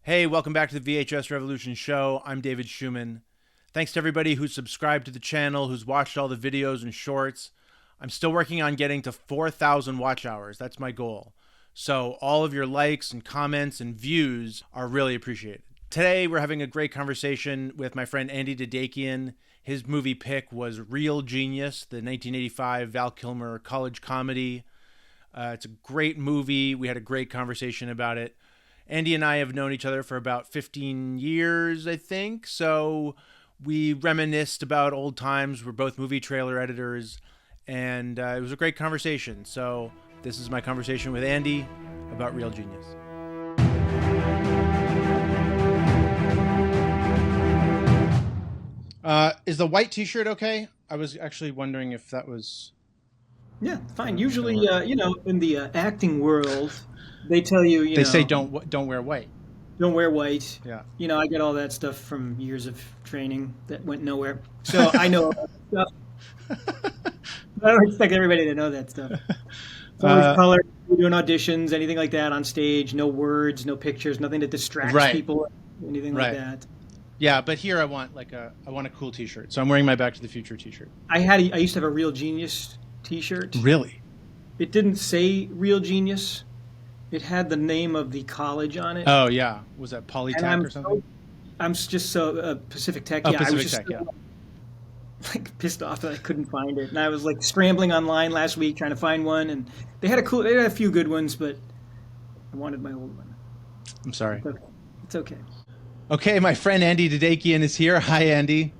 Hey, welcome back to the VHS Revolution show. I'm David Schumann. Thanks to everybody who's subscribed to the channel, who's watched all the videos and shorts. I'm still working on getting to 4,000 watch hours. That's my goal. So all of your likes and comments and views are really appreciated. Today, we're having a great conversation with my friend Andy Dadekian. His movie pick was Real Genius, the 1985 Val Kilmer college comedy. It's a great movie. We had a great conversation about it. Andy and I have known each other for about 15 years, I think. So we reminisced about old times. We're both movie trailer editors, and it was a great conversation. So this is my conversation with Andy about Real Genius. Is the white t-shirt okay? I was actually wondering if that was... Yeah, fine. Usually, in the acting world, they tell you, They say don't wear white. don't wear white. Yeah. I get all that stuff from years of training that went nowhere. So I know all that stuff. I don't expect everybody to know that stuff. It's always color. We're doing auditions, anything like that on stage. No words, no pictures, nothing that distracts Right. people, anything like Right. that. Yeah, but here I want a cool t-shirt. So I'm wearing my Back to the Future t-shirt. I used to have a Real Genius T-shirt. Really? It didn't say Real Genius. It had the name of the college on it. Oh yeah, was that Polytech or something? I'm just so Pacific Tech. Oh, Yeah, I was Pacific just Tech, yeah. like pissed off that I couldn't find it, and I was like scrambling online last week trying to find one, and they had a few good ones, but I wanted my old one. I'm sorry. It's okay. It's okay. Okay, my friend Andy Dadekian is here. Hi, Andy.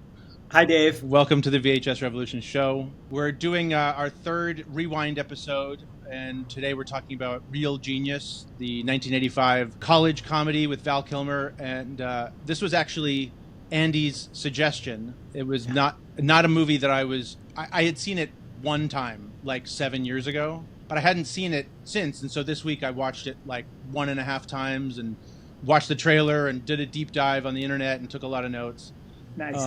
Hi, Dave. Welcome to the VHS Revolution show. We're doing our third Rewind episode, and today we're talking about Real Genius, the 1985 college comedy with Val Kilmer, and this was actually Andy's suggestion. It was not a movie that I had seen it one time, like 7 years ago, but I hadn't seen it since, and so this week I watched it like 1.5 times and watched the trailer and did a deep dive on the internet and took a lot of notes. Nice.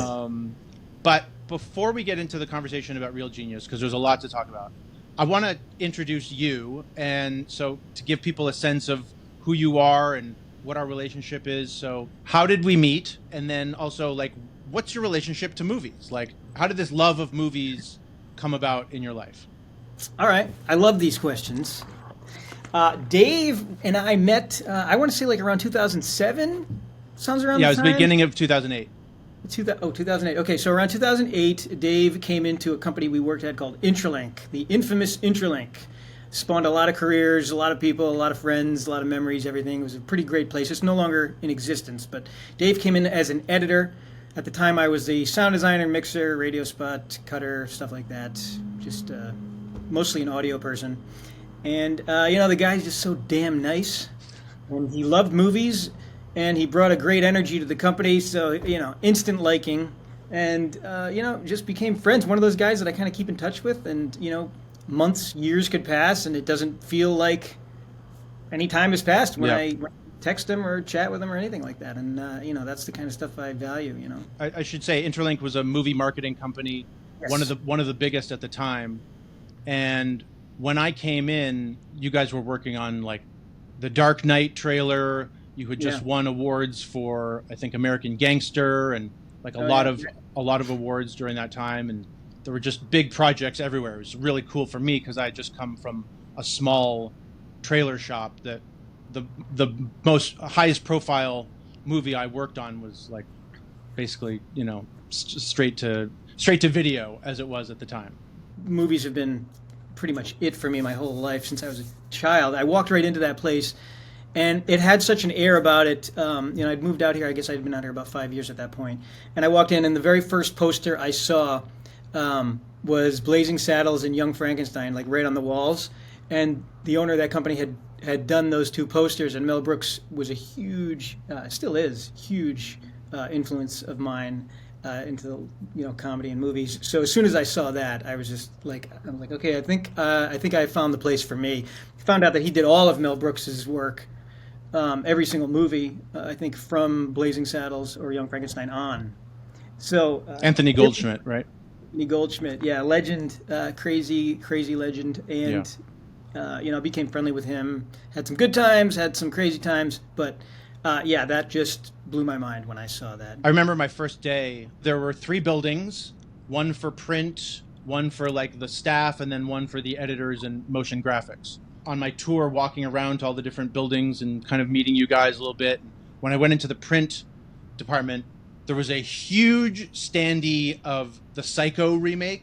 But before we get into the conversation about Real Genius, because there's a lot to talk about, I want to introduce you, and so to give people a sense of who you are and what our relationship is. So how did we meet? And then also, like, what's your relationship to movies? Like, how did this love of movies come about in your life? All right. I love these questions. Dave and I met, I want to say like around 2007. Sounds around Yeah, the it was the time? beginning of 2008. 2008. Okay, so around 2008, Dave came into a company we worked at called Intralink, the infamous Intralink. Spawned a lot of careers, a lot of people, a lot of friends, a lot of memories, everything. It was a pretty great place. It's no longer in existence, but Dave came in as an editor. At the time, I was the sound designer, mixer, radio spot, cutter, stuff like that. Just mostly an audio person. And, the guy's just so damn nice. And he loved movies. And he brought a great energy to the company, so, instant liking. And, just became friends. One of those guys that I kind of keep in touch with. And, months, years could pass, and it doesn't feel like any time has passed when I text him or chat with him or anything like that. And, that's the kind of stuff I value, I should say Interlink was a movie marketing company, Yes. one of the biggest at the time. And when I came in, you guys were working on like the Dark Knight trailer. You had just won awards for, I think, American Gangster, and like a lot of awards during that time. And there were just big projects everywhere. It was really cool for me because I had just come from a small trailer shop. That the most highest profile movie I worked on was like basically, straight to video as it was at the time. Movies have been pretty much it for me my whole life since I was a child. I walked right into that place, and it had such an air about it. I'd moved out here. I guess I'd been out here about 5 years at that point. And I walked in, and the very first poster I saw was Blazing Saddles and Young Frankenstein, like right on the walls. And the owner of that company had done those two posters, and Mel Brooks was a huge, still is, huge influence of mine into comedy and movies. So as soon as I saw that, I was just like, okay, I think I found the place for me. Found out that he did all of Mel Brooks's work, every single movie, I think from Blazing Saddles or Young Frankenstein on. So Anthony Goldschmidt, right? Anthony Goldschmidt, yeah, legend, crazy legend, and became friendly with him. Had some good times, had some crazy times, but Yeah, that just blew my mind when I saw that. I remember my first day, there were 3 buildings, one for print, one for like the staff, and then one for the editors and motion graphics. On my tour, walking around to all the different buildings and kind of meeting you guys a little bit, when I went into the print department, there was a huge standee of the Psycho remake.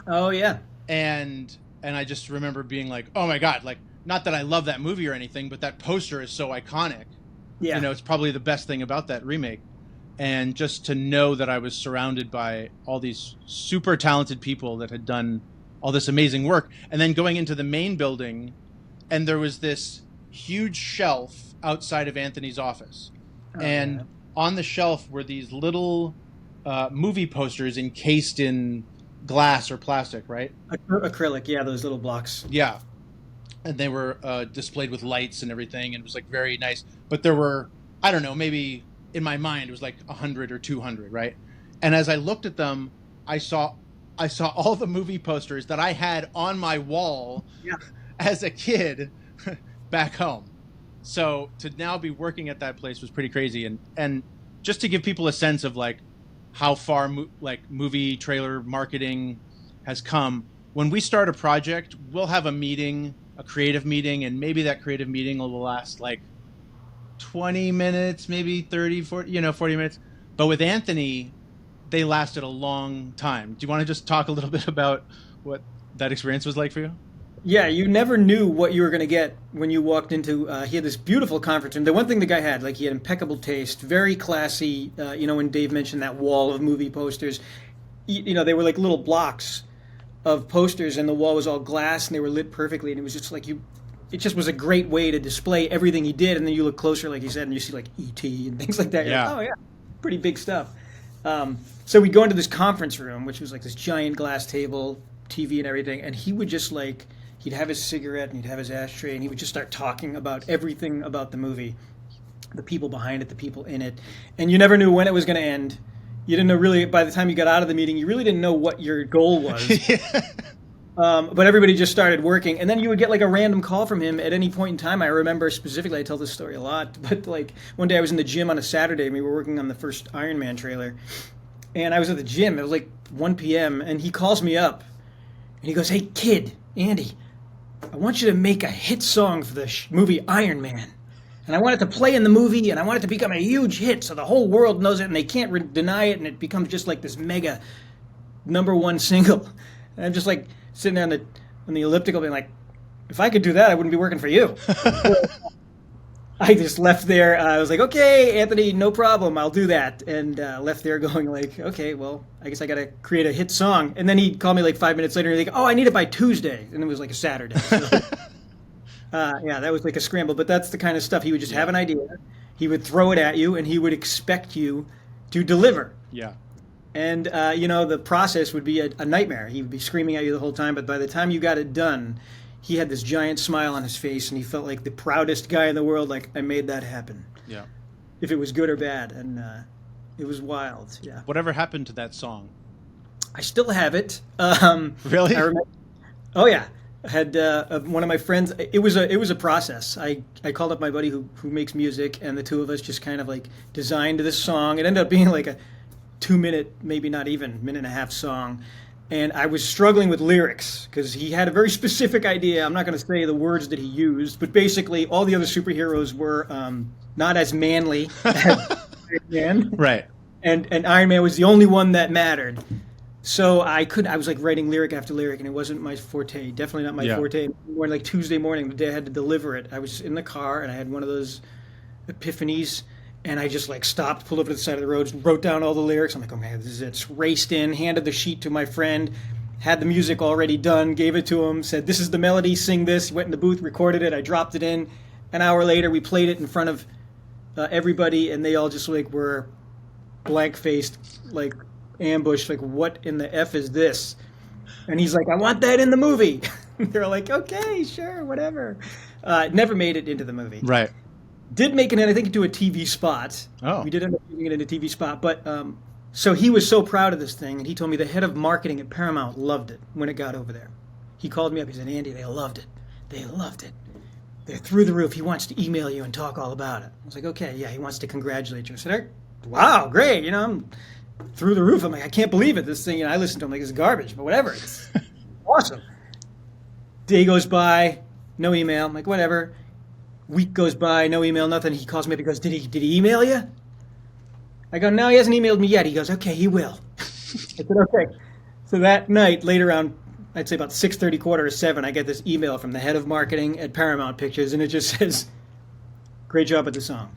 Oh, yeah. And I just remember being like, oh my God, like, not that I love that movie or anything, but that poster is so iconic. Yeah. You know, it's probably the best thing about that remake. And just to know that I was surrounded by all these super talented people that had done all this amazing work. And then going into the main building, and there was this huge shelf outside of Anthony's office. And on the shelf were these little movie posters encased in glass or plastic, right? Acrylic, yeah, those little blocks. Yeah. And they were displayed with lights and everything, and it was like very nice. But there were, I don't know, maybe in my mind it was like 100 or 200, right? And as I looked at them, I saw all the movie posters that I had on my wall as a kid back home. So to now be working at that place was pretty crazy. And just to give people a sense of like how far movie trailer marketing has come, when we start a project, we'll have a meeting, a creative meeting, and maybe that creative meeting will last like 20 minutes, maybe 30, 40, 40 minutes. But with Anthony, they lasted a long time. Do you want to just talk a little bit about what that experience was like for you? Yeah, you never knew what you were going to get when you walked into, he had this beautiful conference room. The one thing the guy had, like he had impeccable taste, very classy. When Dave mentioned that wall of movie posters, they were like little blocks of posters, and the wall was all glass, and they were lit perfectly, and it was just like it just was a great way to display everything he did. And then you look closer, like you said, and you see like E.T. and things like that. Yeah. Like, oh, yeah, pretty big stuff. So we'd go into this conference room, which was like this giant glass table, TV and everything, and he would just like, he'd have his cigarette and he'd have his ashtray, and he would just start talking about everything about the movie, the people behind it, the people in it. And you never knew when it was going to end. You didn't know really, by the time you got out of the meeting, you really didn't know what your goal was. But everybody just started working. And then you would get like a random call from him at any point in time. I remember specifically, I tell this story a lot, but like one day I was in the gym on a Saturday, and we were working on the first Iron Man trailer. And I was at the gym, it was like 1 p.m., and he calls me up, and he goes, "Hey kid, Andy, I want you to make a hit song for the movie Iron Man. And I want it to play in the movie, and I want it to become a huge hit so the whole world knows it, and they can't deny it, and it becomes just like this mega #1 single." And I'm just like sitting there on the elliptical being like, if I could do that, I wouldn't be working for you. I just left there. I was like, okay, Anthony, no problem. I'll do that. And left there going like, okay, well, I guess I got to create a hit song. And then he called me like 5 minutes later, and he's like, oh, I need it by Tuesday. And it was like a Saturday. So, yeah, that was like a scramble. But that's the kind of stuff. He would just have an idea. He would throw it at you, and he would expect you to deliver. Yeah. And, the process would be a nightmare. He would be screaming at you the whole time. But by the time you got it done, he had this giant smile on his face, and he felt like the proudest guy in the world, like, I made that happen. Yeah. If it was good or bad. And it was wild, yeah. Whatever happened to that song? I still have it. Really? I remember, oh, yeah. I had one of my friends. It was a process. I called up my buddy who makes music, and the two of us just kind of, like, designed this song. It ended up being, like, a 2-minute, maybe not even, minute and a half song. And I was struggling with lyrics because he had a very specific idea. I'm not going to say the words that he used, but basically all the other superheroes were not as manly as Iron Man. Right. And Iron Man was the only one that mattered. So I was like writing lyric after lyric, and it wasn't my forte. Definitely not my forte. More like Tuesday morning, the day I had to deliver it, I was in the car, and I had one of those epiphanies. And I just like stopped, pulled over to the side of the road, wrote down all the lyrics. I'm like, okay, this is it. Raced in, handed the sheet to my friend, had the music already done, gave it to him, said, this is the melody, sing this. He went in the booth, recorded it. I dropped it in. An hour later, we played it in front of everybody, and they all just like were blank-faced, like ambushed, like, what in the F is this? And he's like, I want that in the movie. They're like, okay, sure, whatever. Never made it into the movie. Right. Did make it, I think, into a TV spot. Oh. We did end up making it into a TV spot. But so he was so proud of this thing, and he told me the head of marketing at Paramount loved it when it got over there. He called me up. He said, Andy, they loved it. They loved it. they're through the roof. He wants to email you and talk all about it. I was like, okay, yeah, he wants to congratulate you. I said, wow, great. You know, I'm through the roof. I'm like, I can't believe it. This thing, I listened to him like it's garbage, but whatever. It's awesome. Day goes by, no email. I'm like, whatever. Week goes by, no email, nothing. He calls me up. He goes, did he email you? I go, no, he hasn't emailed me yet. He goes, okay, he will. I said, okay. So that night, later around, I'd say about 6:30, 6:45, I get this email from the head of marketing at Paramount Pictures, and it just says, great job at the song.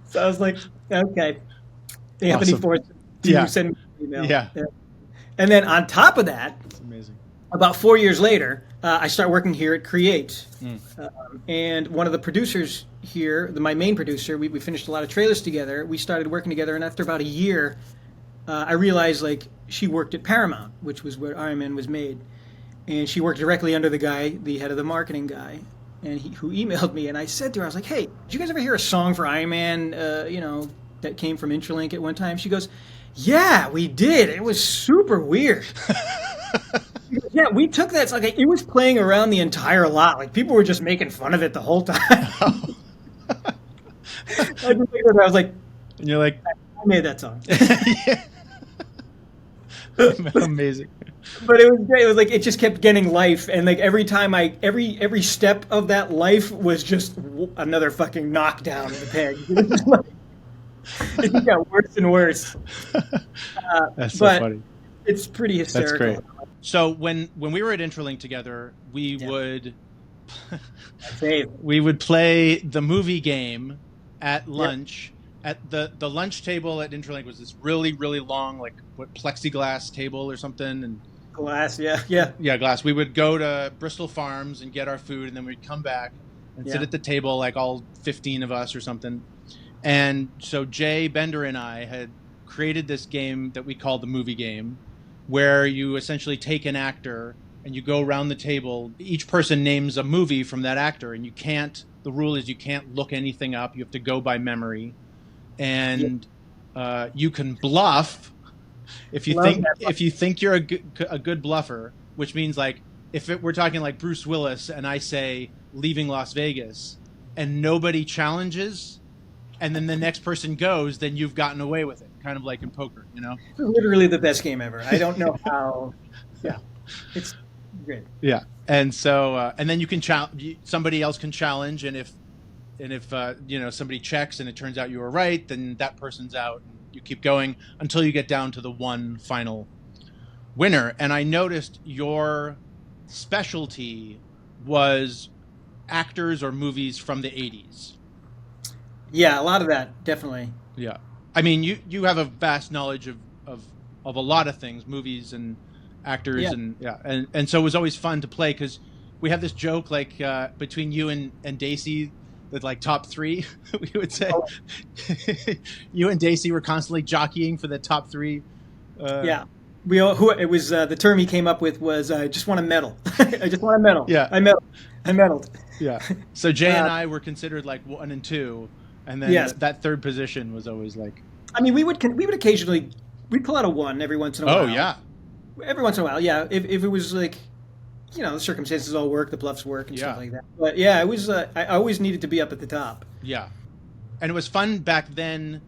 So I was like, okay. Anthony Awesome. Force, you send me an email. Yeah. And then on top of that, It's amazing. about 4 years later, I start working here at Create. And one of the producers here, my main producer, we finished a lot of trailers together. We started working together, and after about a year, I realized like she worked at Paramount, which was where Iron Man was made. And she worked directly under the guy, the head of the marketing guy, and who emailed me. And I said to her, I was like, hey, did you guys ever hear a song for Iron Man, that came from Intralink at one time? She goes, yeah, we did. It was super weird. Yeah, we took that. It's like it was playing around the entire lot. Like people were just making fun of it the whole time. I was like, And you're like, I made that song. Amazing. But it was great. It was like it just kept getting life, and like every time every step of that life was just another fucking knockdown in the peg. It was like, it just got worse and worse. That's so funny. It's pretty hysterical. That's great. So when we were at Intralink together, we would play the movie game at lunch. At the lunch table at Intralink was this really, really long, like plexiglass table or something, and glass, yeah, glass. We would go to Bristol Farms and get our food, and then we'd come back and sit at the table, like all 15 of us or something. And so Jay Bender and I had created this game that we called the movie game, where you essentially take an actor and you go around the table. Each person names a movie from that actor, and the rule is you can't look anything up. You have to go by memory. And you can bluff if you think you're a good bluffer, which means like we're talking like Bruce Willis and I say Leaving Las Vegas and nobody challenges, and then the next person goes, then you've gotten away with it, kind of like in poker, you know. Literally the best game ever. I don't know how. Yeah, it's great. Yeah, and so and then you can somebody else can challenge, and if somebody checks and it turns out you were right, then that person's out. And you keep going until you get down to the one final winner. And I noticed your specialty was actors or movies from the 80s. Yeah, a lot of that, definitely. Yeah. I mean, you have a vast knowledge of a lot of things, movies and actors, and so it was always fun to play because we have this joke like between you and Daisy, with like top three, we would say. You and Daisy were constantly jockeying for the top three. It was the term he came up with was I just want to medal. I just want to medal. Yeah, I medaled. Yeah. So Jay and I were considered like 1 and 2, and then that third position was always like. I mean, we would occasionally pull out a 1 every once in a while. Oh yeah. Every once in a while, yeah. If it was like, the circumstances all work, the bluffs work, and stuff like that. But yeah, it was. I always needed to be up at the top. Yeah, and it was fun back then.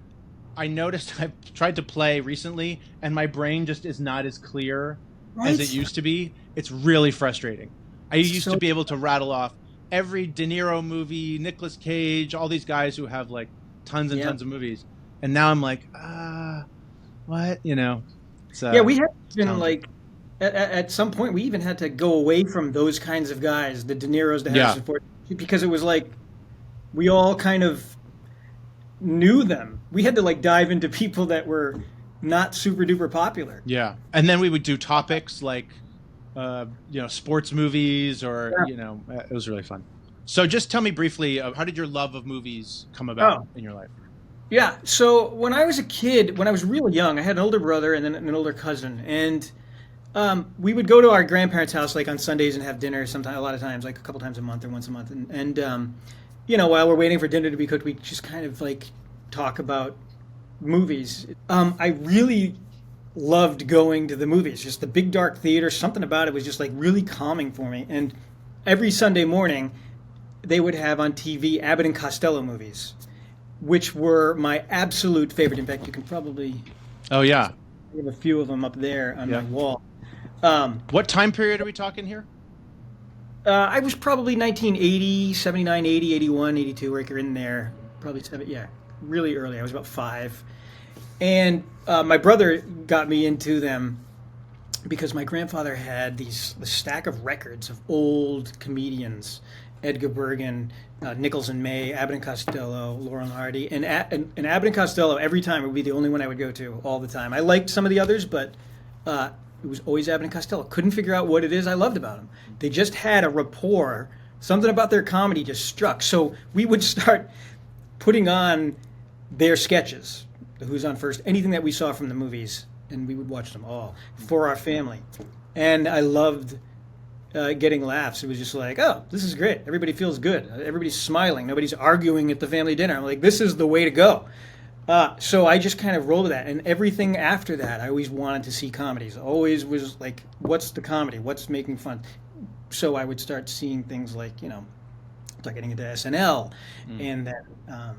I noticed I've tried to play recently, and my brain just is not as clear as it used to be. It's really frustrating. I used to be able to rattle off every De Niro movie, Nicolas Cage, all these guys who have like tons and tons of movies, and now I'm like, what? So, we have been like. At some point, we even had to go away from those kinds of guys, the De Niros, the Harrison Ford, because it was like we all kind of knew them. We had to like dive into people that were not super duper popular. Yeah, and then we would do topics like, sports movies or it was really fun. So just tell me briefly, how did your love of movies come about in your life? Yeah, so when I was a kid, when I was really young, I had an older brother and then an older cousin, and we would go to our grandparents' house like on Sundays and have dinner. Sometimes, a lot of times, like a couple times a month or once a month. And while we're waiting for dinner to be cooked, we just kind of like talk about movies. I really loved going to the movies. Just the big dark theater, something about it was just like really calming for me. And every Sunday morning, they would have on TV Abbott and Costello movies, which were my absolute favorite. In fact, you can probably Oh yeah. have a few of them up there on my wall. What time period are we talking here? I was probably 1980, 79, 80, 81, 82, right in there. Probably really early. I was about 5. And my brother got me into them because my grandfather had the stack of records of old comedians, Edgar Bergen, Nichols and May, Abbott and Costello, Laurel and Hardy. And Abbott and Costello, every time, it would be the only one I would go to all the time. I liked some of the others, but it was always Abbott and Costello. Couldn't figure out what it is I loved about them. They just had a rapport. Something about their comedy just struck. So we would start putting on their sketches, the Who's on First, anything that we saw from the movies, and we would watch them all for our family. And I loved getting laughs. It was just like, oh, this is great. Everybody feels good. Everybody's smiling. Nobody's arguing at the family dinner. I'm like, this is the way to go. So I just kind of rolled with that. And everything after that, I always wanted to see comedies. Always was like, what's the comedy? What's making fun? So I would start seeing things like, start getting into SNL and then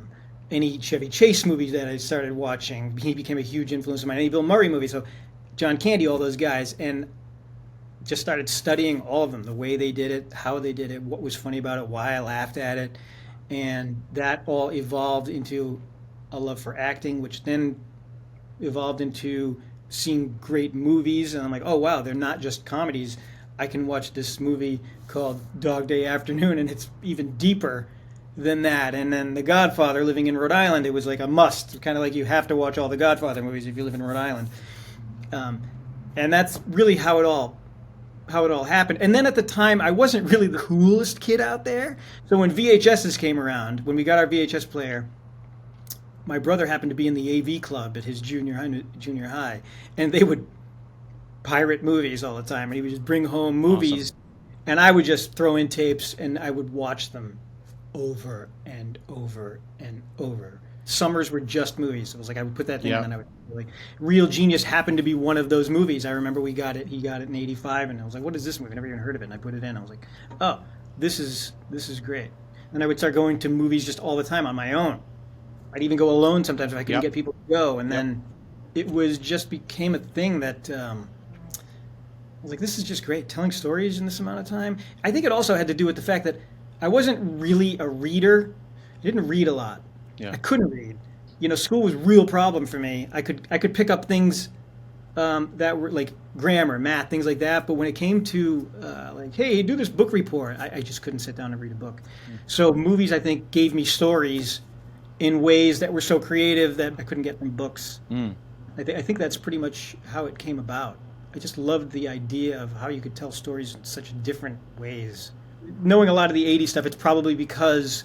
any Chevy Chase movies that I started watching. He became a huge influence on my any Bill Murray movies. So John Candy, all those guys. And just started studying all of them, the way they did it, how they did it, what was funny about it, why I laughed at it. And that all evolved into a love for acting, which then evolved into seeing great movies. And I'm like, oh, wow, they're not just comedies. I can watch this movie called Dog Day Afternoon, and it's even deeper than that. And then The Godfather, living in Rhode Island, it was like a must. Kind of like you have to watch all the Godfather movies if you live in Rhode Island. And that's really how it all happened. And then at the time, I wasn't really the coolest kid out there. So when VHSs came around, when we got our VHS player, my brother happened to be in the AV club at his junior high, and they would pirate movies all the time, and he would just bring home movies, and I would just throw in tapes, and I would watch them over and over and over. Summers were just movies. It was like I would put that thing on, and I would like Real Genius happened to be one of those movies. I remember he got it in '85, and I was like, what is this movie? I never even heard of it. And I put it in. I was like, oh, this is great. And I would start going to movies just all the time on my own. I'd even go alone sometimes if I couldn't get people to go. And then it was just became a thing that I was like, this is just great. Telling stories in this amount of time. I think it also had to do with the fact that I wasn't really a reader. I didn't read a lot. Yeah. I couldn't read. School was a real problem for me. I could pick up things that were like grammar, math, things like that. But when it came to like, hey, do this book report, I just couldn't sit down and read a book. So movies, I think, gave me stories in ways that were so creative that I couldn't get from books. I think that's pretty much how it came about. I just loved the idea of how you could tell stories in such different ways. Knowing a lot of the 80s stuff, it's probably because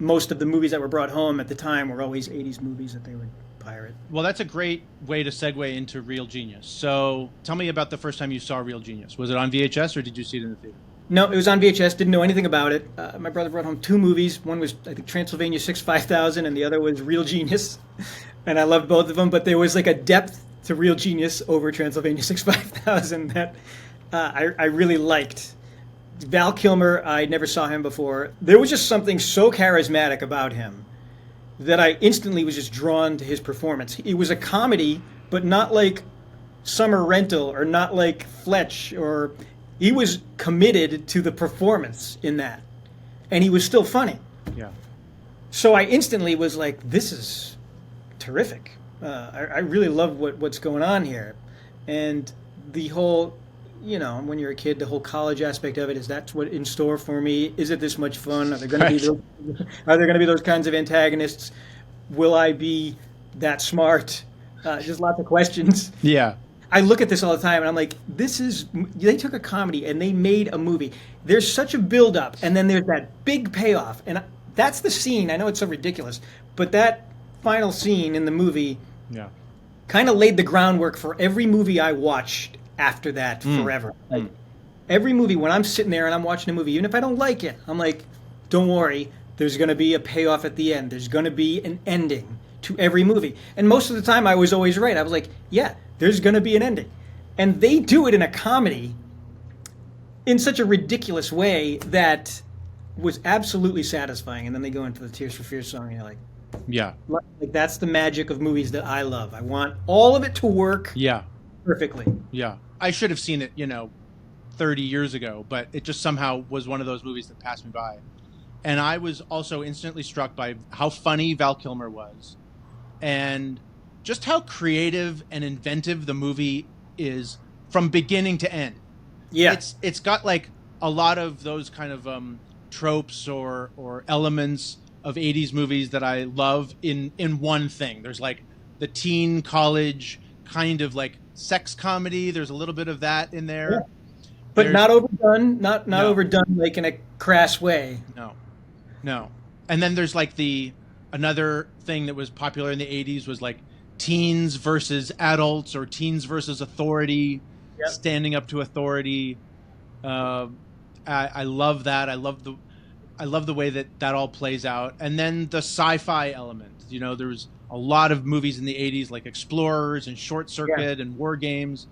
most of the movies that were brought home at the time were always 80s movies that they would pirate. Well, that's a great way to segue into Real Genius. So tell me about the first time you saw Real Genius. Was it on VHS or did you see it in the theater? No, it was on VHS. Didn't know anything about it. My brother brought home 2 movies. One was, I think, Transylvania 6-5000, and the other was Real Genius. And I loved both of them, but there was like a depth to Real Genius over Transylvania 6-5000 that I really liked. Val Kilmer, I never saw him before. There was just something so charismatic about him that I instantly was just drawn to his performance. It was a comedy, but not like Summer Rental or not like Fletch or... He was committed to the performance in that, and he was still funny. Yeah. So I instantly was like, "This is terrific. I really love what's going on here," and the whole, when you're a kid, the whole college aspect of it is that's what in store for me. Is it this much fun? Are there going to be those kinds of antagonists? Will I be that smart? Just lots of questions. Yeah. I look at this all the time, and I'm like, they took a comedy, and they made a movie. There's such a build-up, and then there's that big payoff. And that's the scene. I know it's so ridiculous, but that final scene in the movie kind of laid the groundwork for every movie I watched after that forever. Like, every movie, when I'm sitting there and I'm watching a movie, even if I don't like it, I'm like, don't worry, there's going to be a payoff at the end. There's going to be an ending to every movie. And most of the time, I was always right. I was like, yeah, there's going to be an ending. And they do it in a comedy in such a ridiculous way that was absolutely satisfying. And then they go into the Tears for Fears song, and you're like, Yeah. like that's the magic of movies that I love. I want all of it to work Yeah. perfectly. Yeah. I should have seen it, 30 years ago, but it just somehow was one of those movies that passed me by. And I was also instantly struck by how funny Val Kilmer was and just how creative and inventive the movie is from beginning to end. Yeah. It's got like a lot of those kind of tropes or elements of 80s movies that I love in one thing. There's like the teen college kind of like sex comedy. There's a little bit of that in there. Yeah. But not overdone, not No. overdone like in a crass way. No. And then there's like another thing that was popular in the 80s was like teens versus adults or teens versus authority, Yep. standing up to authority. I love that. I love the way that all plays out. And then the sci-fi element. There was a lot of movies in the 80s like Explorers and Short Circuit and War Games,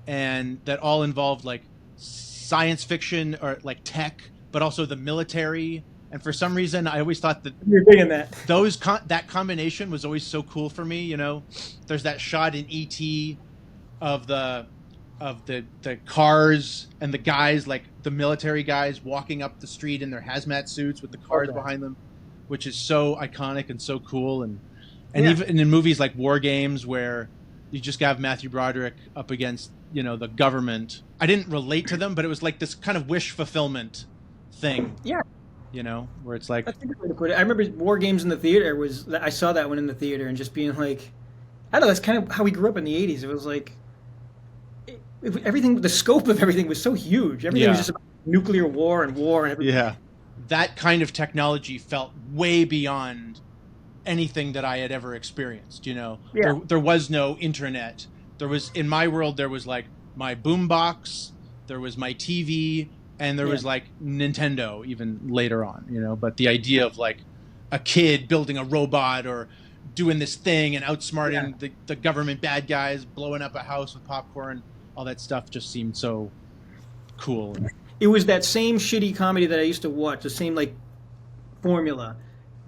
and that all involved like science fiction or like tech, but also the military. And for some reason, I always thought that You're big in that. that combination was always so cool for me. There's that shot in E.T. of the cars and the guys, like the military guys, walking up the street in their hazmat suits with the cars behind them, which is so iconic and so cool. And even in movies like War Games, where you just have Matthew Broderick up against the government. I didn't relate to them, but it was like this kind of wish fulfillment thing. Yeah. Where it's like, That's a good way to put it. I remember War Games in the theater I saw that one in the theater and just being like, I don't know, that's kind of how we grew up in the 80s. It was like, everything, the scope of everything was so huge. Everything was just about nuclear war and everything. Yeah. That kind of technology felt way beyond anything that I had ever experienced. There was no internet. In my world, there was like my boombox, there was my TV, and there was like Nintendo even later on, but the idea of like a kid building a robot or doing this thing and outsmarting the government bad guys, blowing up a house with popcorn, all that stuff just seemed so cool. It was that same shitty comedy that I used to watch, the same like formula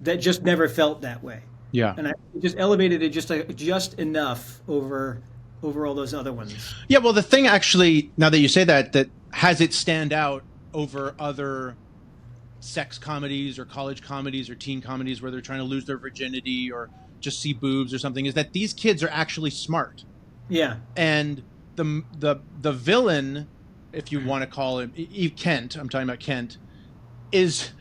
that just never felt that way. Yeah. And I just elevated it just enough over all those other ones. Yeah, well, the thing actually, now that you say that has it stand out over other sex comedies or college comedies or teen comedies where they're trying to lose their virginity or just see boobs or something, is that these kids are actually smart. Yeah. And the villain, if you want to call him Kent, I'm talking about Kent, is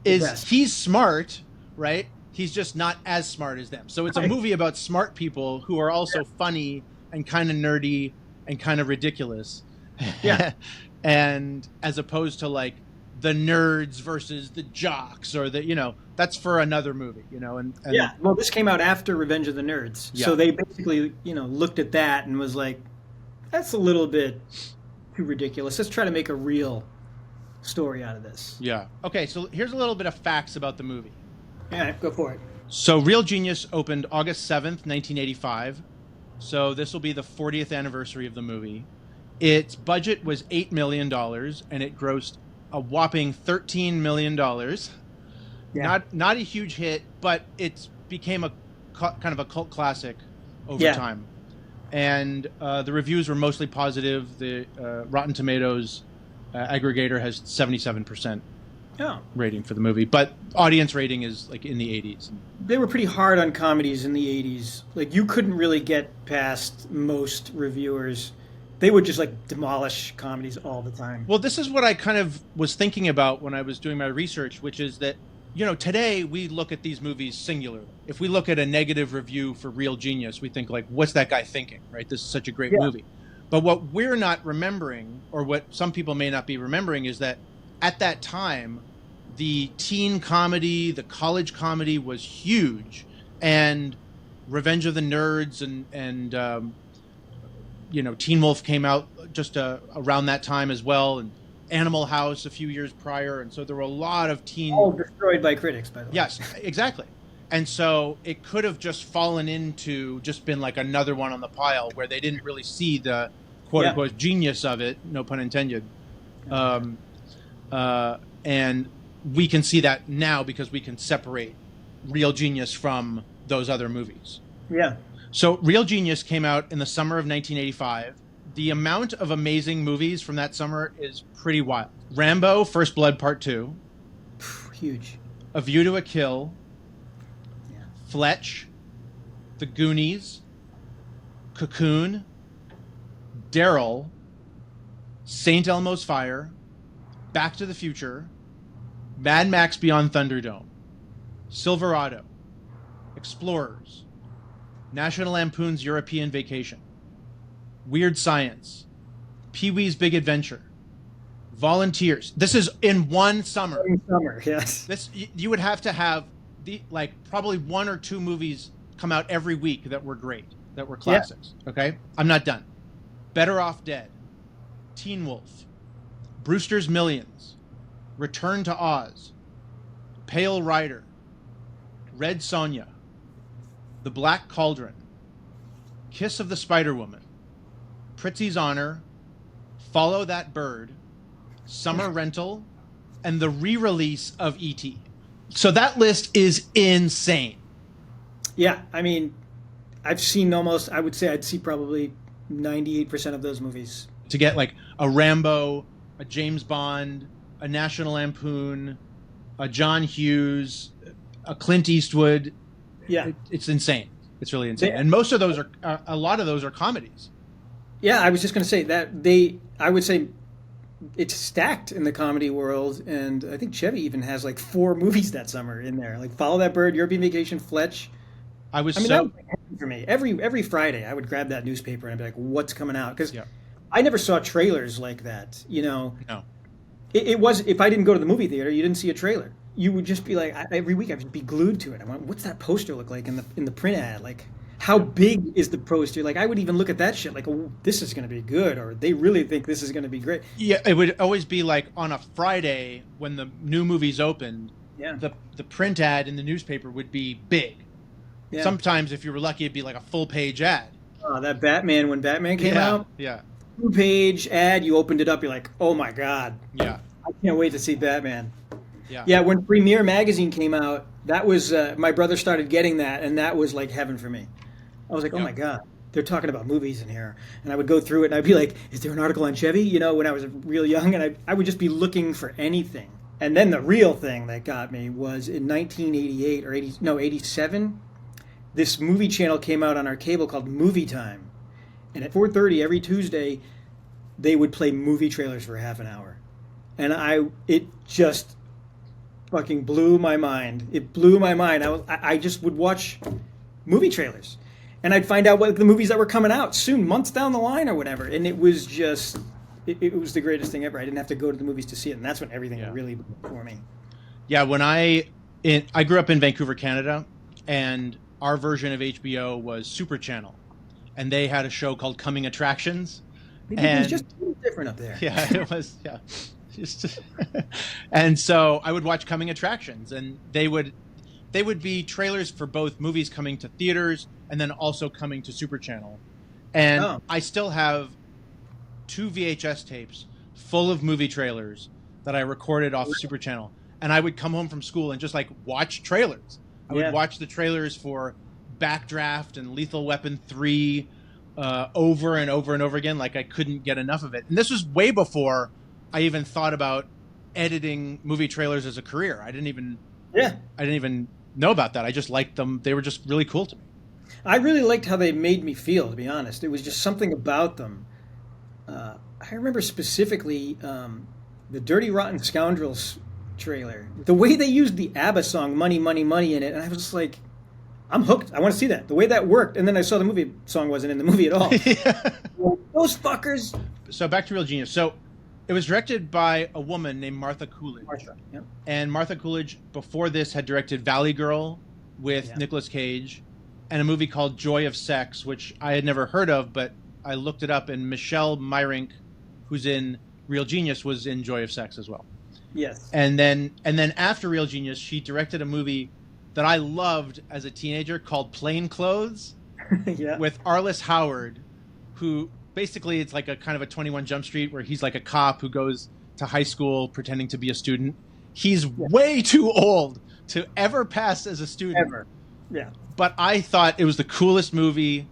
he's smart, right? He's just not as smart as them. So it's a movie about smart people who are also funny and kind of nerdy and kind of ridiculous. Yeah. And as opposed to like the nerds versus the jocks or that's for another movie, and yeah. Well, this came out after Revenge of the Nerds. Yeah. So they basically, looked at that and was like, that's a little bit too ridiculous. Let's try to make a real story out of this. Yeah. Okay, so here's a little bit of facts about the movie. Yeah, go for it. So Real Genius opened August 7th, 1985. So this will be the 40th anniversary of the movie. Its budget was $8 million, and it grossed a whopping $13 million. Yeah. Not a huge hit, but it became a kind of a cult classic over time. And the reviews were mostly positive. The Rotten Tomatoes aggregator has 77% rating for the movie, but audience rating is like in the 80s. They were pretty hard on comedies in the 80s. Like, you couldn't really get past most reviewers. They would just like demolish comedies all the time. Well, this is what I kind of was thinking about when I was doing my research, which is that, today we look at these movies singularly. If we look at a negative review for Real Genius, we think like, what's that guy thinking, right? This is such a great movie. But what we're not remembering, or what some people may not be remembering, is that at that time, the teen comedy, the college comedy was huge, and Revenge of the Nerds and Teen Wolf came out just around that time as well, and Animal House a few years prior, and so there were a lot of teen... All destroyed by critics, by the way. Yes, exactly. And so it could have just fallen into just been like another one on the pile where they didn't really see the quote unquote genius of it, no pun intended. And we can see that now because we can separate Real Genius from those other movies. Yeah. So Real Genius came out in the summer of 1985. The amount of amazing movies from that summer is pretty wild. Rambo, First Blood Part 2. Huge. A View to a Kill. Yeah. Fletch. The Goonies. Cocoon. Daryl. St. Elmo's Fire. Back to the Future. Mad Max Beyond Thunderdome. Silverado. Explorers. National Lampoon's European Vacation. Weird Science. Pee-wee's Big Adventure. Volunteers. This is in one summer. One summer, yes. This you would have to have probably 1 or 2 movies come out every week that were great, that were classics. Yeah. Okay? I'm not done. Better Off Dead. Teen Wolf. Brewster's Millions. Return to Oz. Pale Rider. Red Sonja. The Black Cauldron. Kiss of the Spider-Woman. Pritzi's Honor. Follow That Bird. Summer Rental. And the re-release of E.T. So that list is insane. Yeah, I mean, I've seen almost, I would say I'd see probably 98% of those movies. To get like a Rambo, a James Bond, a National Lampoon, a John Hughes, a Clint Eastwood. Yeah. It's insane. It's really insane. And most of those are, a lot of those are comedies. Yeah, I was just going to say that I would say it's stacked in the comedy world. And I think Chevy even has like 4 movies that summer in there. Like Follow That Bird, European Vacation, Fletch. That was for me. Every Friday, I would grab that newspaper and I'd be like, what's coming out? Because I never saw trailers like that, you know. No. It was, if I didn't go to the movie theater, you didn't see a trailer. You would just be like, every week I would be glued to it. I went, what's that poster look like in the print ad? Like, how big is the poster? Like, I would even look at that shit like, oh, this is going to be good, or they really think this is going to be great. Yeah, it would always be like on a Friday when the new movies opened, the print ad in the newspaper would be big. Yeah. Sometimes, if you were lucky, it'd be like a full-page ad. Oh, that Batman, when Batman came out? Yeah. 2-page ad, you opened it up, you're like, oh my God. Yeah. I can't wait to see Batman. Yeah. Yeah, when Premiere Magazine came out, that was, my brother started getting that, and that was like heaven for me. I was like, oh my God, they're talking about movies in here. And I would go through it, and I'd be like, is there an article on Chevy? You know, when I was real young, and I would just be looking for anything. And then the real thing that got me was in 1988 or 87, this movie channel came out on our cable called Movie Time. And at 4:30 every Tuesday, they would play movie trailers for half an hour. And it just fucking blew my mind. It blew my mind. I just would watch movie trailers. And I'd find out what the movies that were coming out soon, months down the line or whatever. And it was just, it was the greatest thing ever. I didn't have to go to the movies to see it. And that's when everything really blew for me. Yeah, when I grew up in Vancouver, Canada, and our version of HBO was Super Channel. And they had a show called Coming Attractions. It was just different up there. Yeah, it was, yeah. And so I would watch Coming Attractions, and they would be trailers for both movies coming to theaters and then also coming to Super Channel. And I still have 2 VHS tapes full of movie trailers that I recorded off Super Channel. And I would come home from school and just like watch trailers. I would watch the trailers for Backdraft and Lethal Weapon 3 over and over and over again. Like I couldn't get enough of it. And this was way before I even thought about editing movie trailers as a career. I didn't even know about that. I just liked them. They were just really cool to me. I really liked how they made me feel, to be honest. It was just something about them. I remember specifically the Dirty Rotten Scoundrels trailer. The way they used the ABBA song, Money, Money, Money in it, and I was just like, I'm hooked. I want to see that. The way that worked. And then I saw the movie song wasn't in the movie at all. Those fuckers. So back to Real Genius. So it was directed by a woman named Martha Coolidge. And Martha Coolidge, before this, had directed Valley Girl with Nicolas Cage and a movie called Joy of Sex, which I had never heard of, but I looked it up, and Michelle Myrink, who's in Real Genius, was in Joy of Sex as well. Yes. And then after Real Genius, she directed a movie that I loved as a teenager called Plain Clothes Yeah. with Arliss Howard, who basically it's like a kind of a 21 Jump Street where he's like a cop who goes to high school pretending to be a student. He's way too old to ever pass as a student. Ever. Yeah. But I thought it was the coolest movie.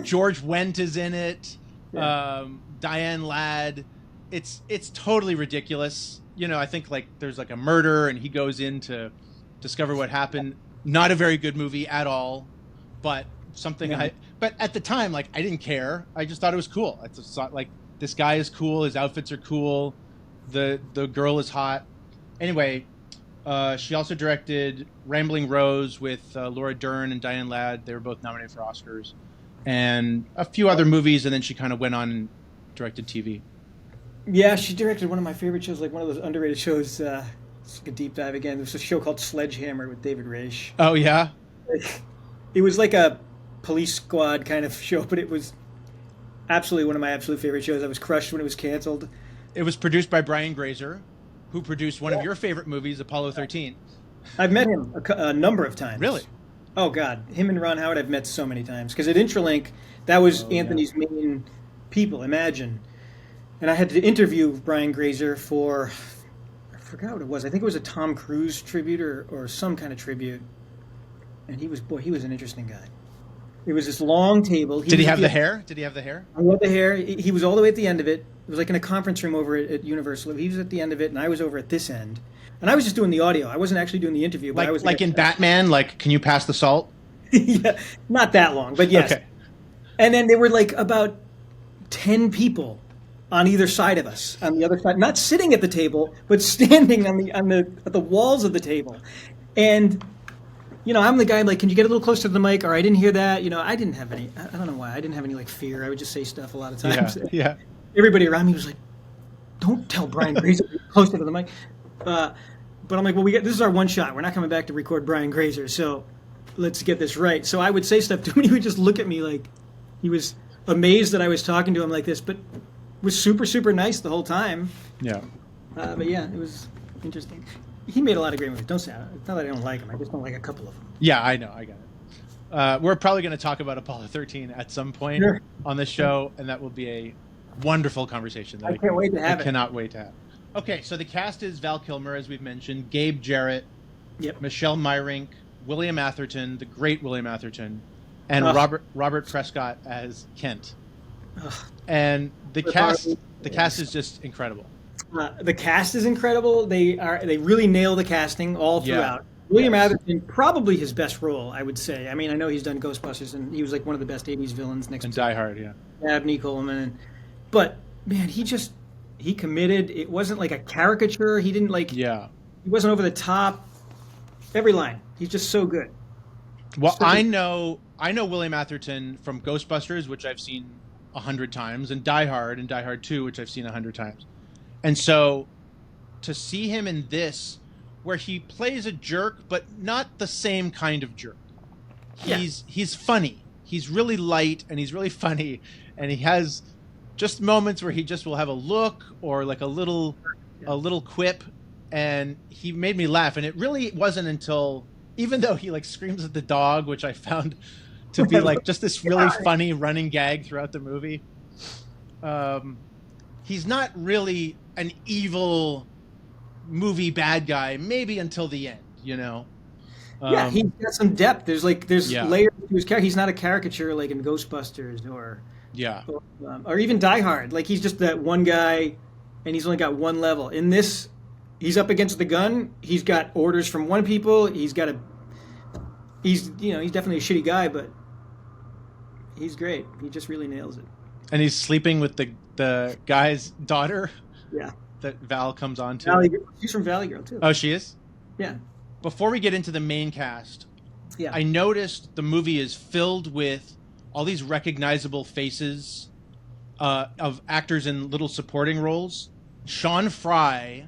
George Wendt is in it. Yeah. Diane Ladd. It's totally ridiculous. You know, I think like there's like a murder and he goes in to discover what happened. Not a very good movie at all, but something but at the time, like I didn't care. I just thought it was cool. I just thought like this guy is cool. His outfits are cool. The girl is hot. Anyway, she also directed Rambling Rose with Laura Dern and Diane Ladd. They were both nominated for Oscars. And a few other movies, and then she kind of went on and directed TV. Yeah, she directed one of my favorite shows, like one of those underrated shows. It's like a deep dive again. There's a show called Sledgehammer with David Raish. Oh, yeah? It was like a police squad kind of show, but it was absolutely one of my absolute favorite shows. I was crushed when it was canceled. It was produced by Brian Grazer, who produced one of your favorite movies, Apollo 13. I've met him a number of times. Really? Oh, God. Him and Ron Howard I've met so many times. Because at Intralink, that was Anthony's main people, Imagine. And I had to interview Brian Grazer for, I forgot what it was. I think it was a Tom Cruise tribute or some kind of tribute. And he was an interesting guy. It was this long table. Did he have the hair? Did he have the hair? I had the hair. He was all the way at the end of it. It was like in a conference room over at Universal. He was at the end of it, and I was over at this end. And I was just doing the audio. I wasn't actually doing the interview. But Like, I was like in Batman, like, can you pass the salt? Yeah, not that long, but yes. Okay. And then there were like about 10 people on either side of us, on the other side, not sitting at the table, but standing at the walls of the table. And you know, I'm the guy like, can you get a little closer to the mic? Or I didn't hear that. You know, I didn't have any. I don't know why. I didn't have any like fear. I would just say stuff a lot of times. Yeah. Everybody around me was like, "Don't tell Brian Grazer closer to the mic." But I'm like, well, this is our one shot. We're not coming back to record Brian Grazer, so let's get this right. So I would say stuff to him, and he would just look at me like he was amazed that I was talking to him like this, but was super, super nice the whole time. Yeah. But yeah, it was interesting. He made a lot of great movies. Don't say it's not that I don't like him. I just don't like a couple of them. Yeah, I know. I got it. We're probably going to talk about Apollo 13 at some point on this show, and that will be a wonderful conversation. That I can't wait to have it. I cannot wait to have. Okay, so the cast is Val Kilmer, as we've mentioned, Gabe Jarrett, Michelle Myrink, William Atherton, the great William Atherton, and Robert Prescott as Kent. And the cast is just incredible. The cast is incredible. They really nail the casting all throughout. Yeah. William Atherton, probably his best role, I would say. I mean, I know he's done Ghostbusters, and he was like one of the best '80s villains next to Die Hard, yeah. Abney Coleman. But man, he committed. It wasn't like a caricature. He didn't like. Yeah. He wasn't over the top. Every line, he's just so good. Well, I know William Atherton from Ghostbusters, which I've seen 100 times, and Die Hard and Die Hard 2, which I've seen 100 times. And so to see him in this, where he plays a jerk, but not the same kind of jerk. He's funny. He's really light, and he's really funny. And he has just moments where he just will have a look or like a little quip. And he made me laugh. And it really wasn't until, even though he like screams at the dog, which I found to be like just this really funny running gag throughout the movie. He's not really an evil movie bad guy, maybe until the end, you know? Yeah, he's got some depth. There's layers to his character. He's not a caricature like in Ghostbusters or even Die Hard. Like he's just that one guy, and he's only got one level. In this, he's up against the gun. He's got orders from one people. He's definitely a shitty guy, but he's great. He just really nails it. And he's sleeping with the guy's daughter. Yeah. That Val comes on to. She's from Valley Girl too. Oh, she is? Yeah. Before we get into the main cast, I noticed the movie is filled with all these recognizable faces of actors in little supporting roles. Sean Fry,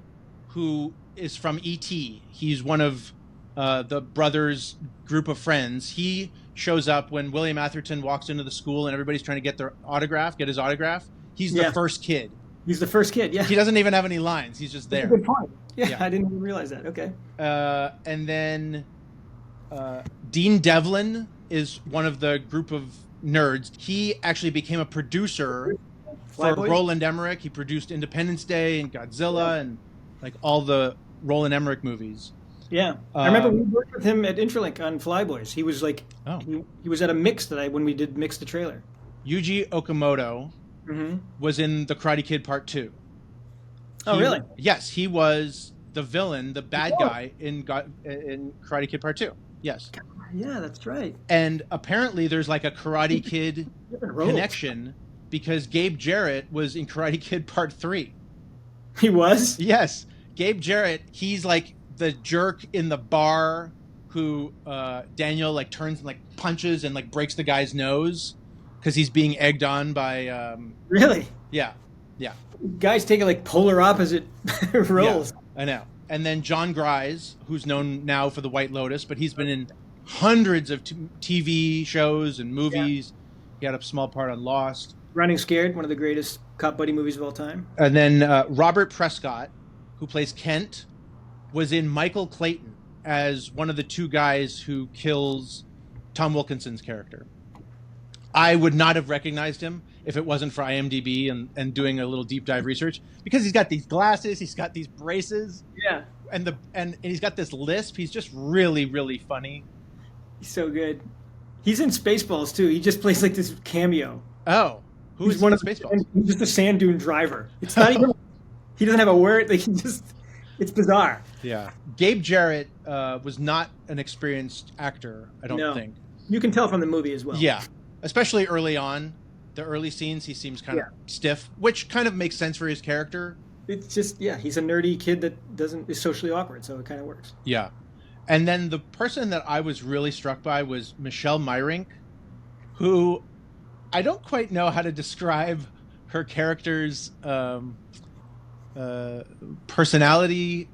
who is from E.T., he's one of the brothers' group of friends. He shows up when William Atherton walks into the school and everybody's trying to get his autograph. He's the first kid. He's the first kid, yeah. He doesn't even have any lines. He's just there. That's a good point. Yeah, I didn't even realize that. Okay. And then Dean Devlin is one of the group of nerds. He actually became a producer for Roland Emmerich. He produced Independence Day and Godzilla and like all the Roland Emmerich movies. Yeah, I remember we worked with him at Intralink on Flyboys. He was like, he was at a mix when we did Mix the Trailer. Yuji Okamoto was in The Karate Kid Part 2. Oh, really? Yes, he was the villain, the bad guy in Karate Kid Part 2. Yes. Yeah, that's right. And apparently there's like a Karate Kid connection because Gabe Jarrett was in Karate Kid Part 3. He was? Yes. Gabe Jarrett, he's like the jerk in the bar who Daniel like turns and like punches and like breaks the guy's nose because he's being egged on by Really? Yeah. Yeah. Guys take like polar opposite roles. Yeah, I know. And then John Grise, who's known now for The White Lotus, but he's been in hundreds of TV shows and movies. Yeah. He had a small part on Lost. Running Scared, one of the greatest cop buddy movies of all time. And then Robert Prescott, who plays Kent, was in Michael Clayton as one of the two guys who kills Tom Wilkinson's character. I would not have recognized him if it wasn't for IMDb and doing a little deep dive research, because he's got these glasses, he's got these braces, and he's got this lisp. He's just really, really funny. He's so good. He's in Spaceballs too. He just plays like this cameo. Oh, who's one of Spaceballs? He's just a sand dune driver. It's not even. He doesn't have a word. Like it's bizarre. Yeah. Gabe Jarrett was not an experienced actor, I don't think. You can tell from the movie as well. Yeah. Especially early on. The early scenes, he seems kind of stiff, which kind of makes sense for his character. It's just, he's a nerdy kid that is socially awkward, so it kind of works. Yeah. And then the person that I was really struck by was Michelle Myrink, who I don't quite know how to describe her character's personality,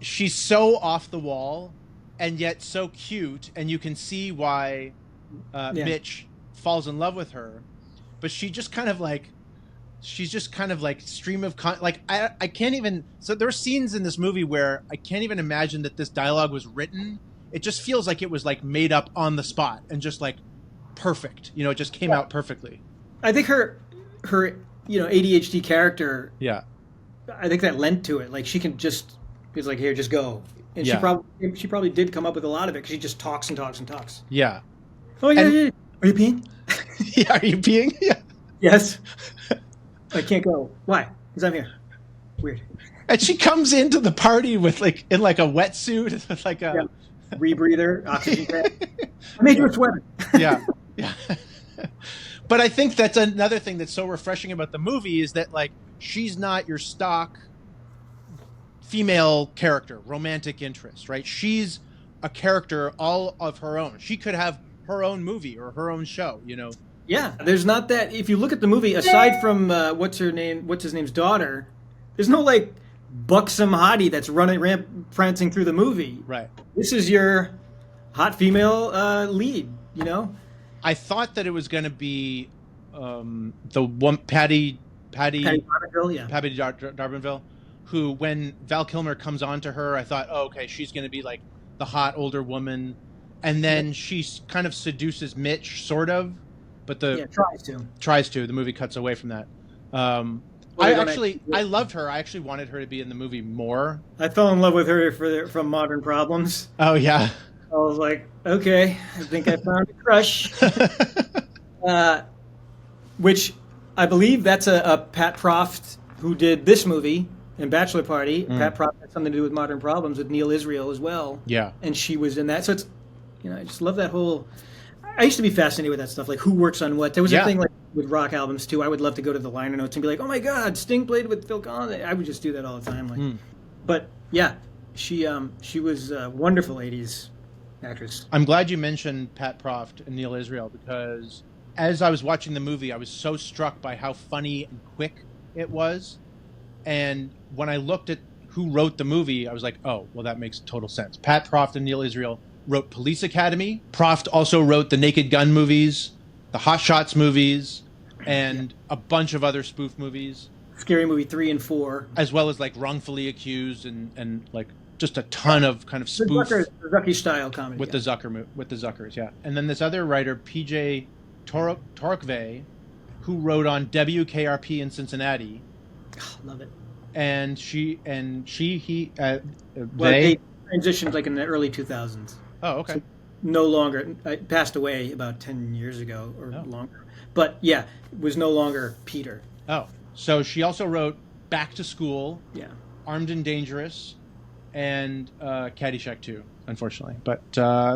she's so off the wall and yet so cute, and you can see why Mitch falls in love with her, but she's just kind of like stream of I can't even. So there are scenes in this movie where I can't even imagine that this dialogue was written. It just feels like it was like made up on the spot and just like perfect. It just came out perfectly. I think her ADHD character. Yeah. I think that lent to it. Like she can just, it's like, here, just go. And she probably did come up with a lot of it because she just talks and talks and talks. Yeah. Oh yeah. Are you peeing? Yeah. Are you peeing? Yeah. Yes. I can't go. Why? Because I'm here. Weird. And she comes into the party with in a wetsuit, with like a rebreather, oxygen tank. I made you a sweater. Yeah. Yeah. But I think that's another thing that's so refreshing about the movie is that she's not your stock female character, romantic interest, right? She's a character all of her own. She could have her own movie or her own show, Yeah, there's not that. If you look at the movie, aside from what's his name's daughter, there's no buxom hottie that's prancing through the movie. Right. This is your hot female lead. I thought that it was going to be the one Patty D'Arbanville, yeah. Patty D'Arbanville, who when Val Kilmer comes on to her, I thought, oh, okay, she's going to be like the hot older woman, and then she kind of seduces Mitch, sort of. But tries to. The movie cuts away from that. I loved her. I actually wanted her to be in the movie more. I fell in love with her from Modern Problems. Oh yeah. I was like, okay, I think I found a crush. Which I believe that's a Pat Proft who did this movie in Bachelor Party. Pat Proft had something to do with Modern Problems with Neil Israel as well. Yeah. And she was in that. So it's, I just love that whole. I used to be fascinated with that stuff, like who works on what. There was a thing with rock albums too. I would love to go to the liner notes and be like, "Oh my God, Sting played with Phil Collins." I would just do that all the time. But yeah, she was a wonderful '80s actress. I'm glad you mentioned Pat Proft and Neil Israel, because as I was watching the movie, I was so struck by how funny and quick it was, and when I looked at who wrote the movie, I was like, "Oh, well, that makes total sense." Pat Proft and Neil Israel wrote Police Academy. Proft also wrote the Naked Gun movies, the Hot Shots movies, and a bunch of other spoof movies. Scary Movie 3 and 4. As well as Wrongfully Accused and just a ton of kind of spoof The Zucker style comedy. with the Zuckers, yeah. And then this other writer, PJ Torokvei, who wrote on WKRP in Cincinnati. Oh, love it. And they transitioned like in the early 2000s. Oh, okay. So no longer, passed away about 10 years ago or longer. But yeah, was no longer Peter. Oh, so she also wrote Back to School, yeah, Armed and Dangerous, and Caddyshack 2, unfortunately. But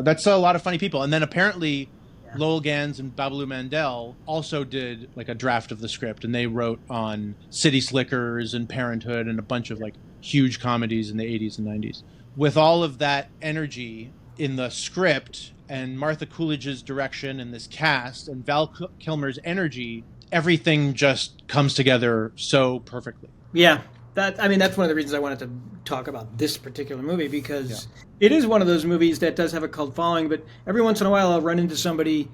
that's a lot of funny people. And then apparently Lowell Gans and Babalu Mandel also did like a draft of the script, and they wrote on City Slickers and Parenthood and a bunch of like huge comedies in the 80s and 90s. With all of that energy in the script and Martha Coolidge's direction and this cast and Val Kilmer's energy, everything just comes together so perfectly. Yeah. That's one of the reasons I wanted to talk about this particular movie, because it is one of those movies that does have a cult following, but every once in a while I'll run into somebody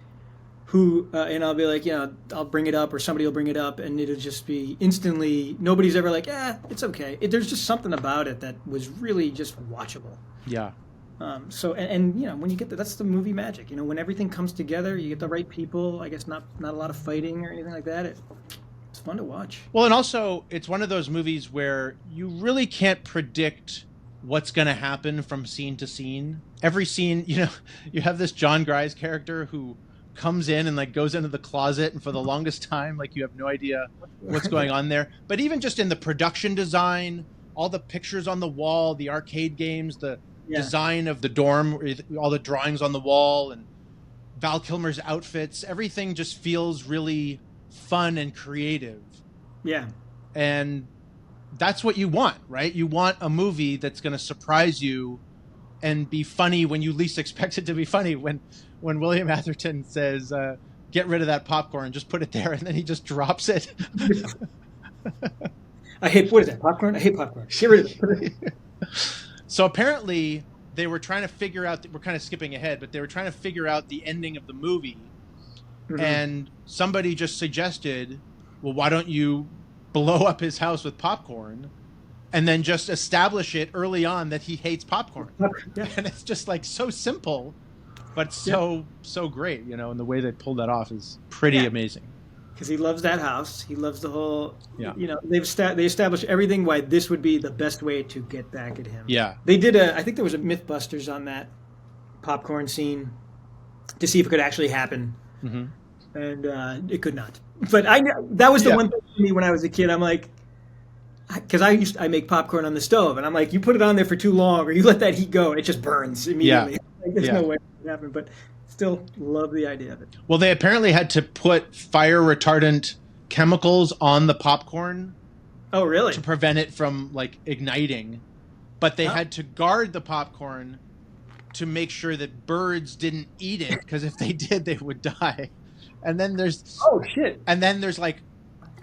who, and I'll be like, I'll bring it up, or somebody will bring it up, and it'll just be instantly, nobody's ever like, it's okay. There's just something about it that was really just watchable. Yeah. So when you get that's the movie magic. When everything comes together, you get the right people. I guess not a lot of fighting or anything like that. It's fun to watch. Well, and also it's one of those movies where you really can't predict what's going to happen from scene to scene. Every scene, you have this John Grise character who comes in and like goes into the closet, and for the longest time, like you have no idea what's going on there. But even just in the production design, all the pictures on the wall, the arcade games, the design of the dorm, all the drawings on the wall, and Val Kilmer's outfits, everything just feels really fun and creative. Yeah. And that's what you want, right? You want a movie that's going to surprise you and be funny when you least expect it to be funny. When William Atherton says, get rid of that popcorn, just put it there, and then he just drops it. What is that, popcorn? I hate popcorn. Get rid of it. So apparently they were trying to figure out, we're kind of skipping ahead, but they were trying to figure out the ending of the movie. Mm-hmm. And somebody just suggested, well, why don't you blow up his house with popcorn and then just establish it early on that he hates popcorn. Yeah. And it's just like so simple, but so great, and the way they pulled that off is pretty amazing. Because he loves that house. He loves the whole, they established everything why this would be the best way to get back at him. Yeah. They did I think there was a Mythbusters on that popcorn scene to see if it could actually happen. Mm-hmm. And it could not. But that was the one thing for me when I was a kid. I'm like, because I make popcorn on the stove, and I'm like, you put it on there for too long, or you let that heat go, and it just burns immediately. Like, there's no way it would happen, but still love the idea of it. Well, they apparently had to put fire retardant chemicals on the popcorn. Oh, really? To prevent it from like igniting, but they had to guard the popcorn to make sure that birds didn't eat it, because if they did, they would die. And then there's And then there's like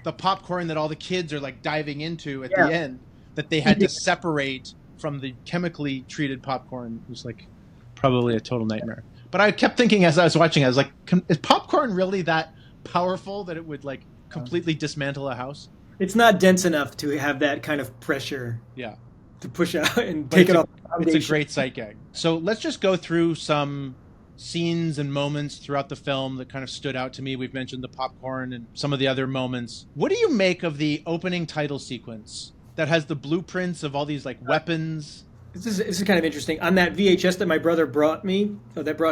the popcorn that all the kids are like diving into at the end that they had to separate from the chemically treated popcorn. It was like probably a total nightmare. But I kept thinking as I was watching, I was like, is popcorn really that powerful that it would like completely dismantle a house? It's not dense enough to have that kind of pressure. Yeah. To push out and take it off the foundation. It's a great sight gag. So let's just go through some scenes and moments throughout the film that kind of stood out to me. We've mentioned the popcorn and some of the other moments. What do you make of the opening title sequence that has the blueprints of all these like weapons? This is kind of interesting. On that VHS that my brother brought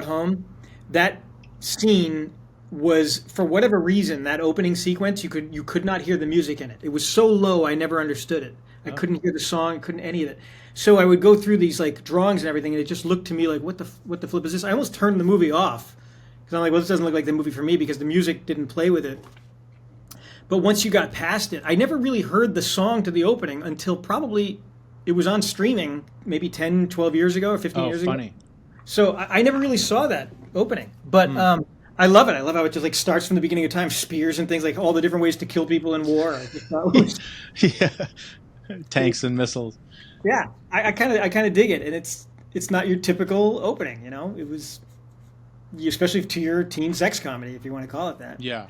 home, that scene was, for whatever reason, that opening sequence, you could not hear the music in it. It was so low, I never understood it. I couldn't hear the song, couldn't any of it. So I would go through these like drawings and everything, and it just looked to me like, what the flip is this? I almost turned the movie off because I'm like, well, this doesn't look like the movie for me because the music didn't play with it. But once you got past it, I never really heard the song to the opening until probably it was on streaming maybe 10, 12 years ago or 15 years ago. Oh, funny. So I never really saw that opening. But I love it. I love how it just like starts from the beginning of time, spears and things, like all the different ways to kill people in war. Tanks and missiles. Yeah, I kind of dig it, and it's not your typical opening. It was, especially to your teen sex comedy, if you want to call it that. Yeah,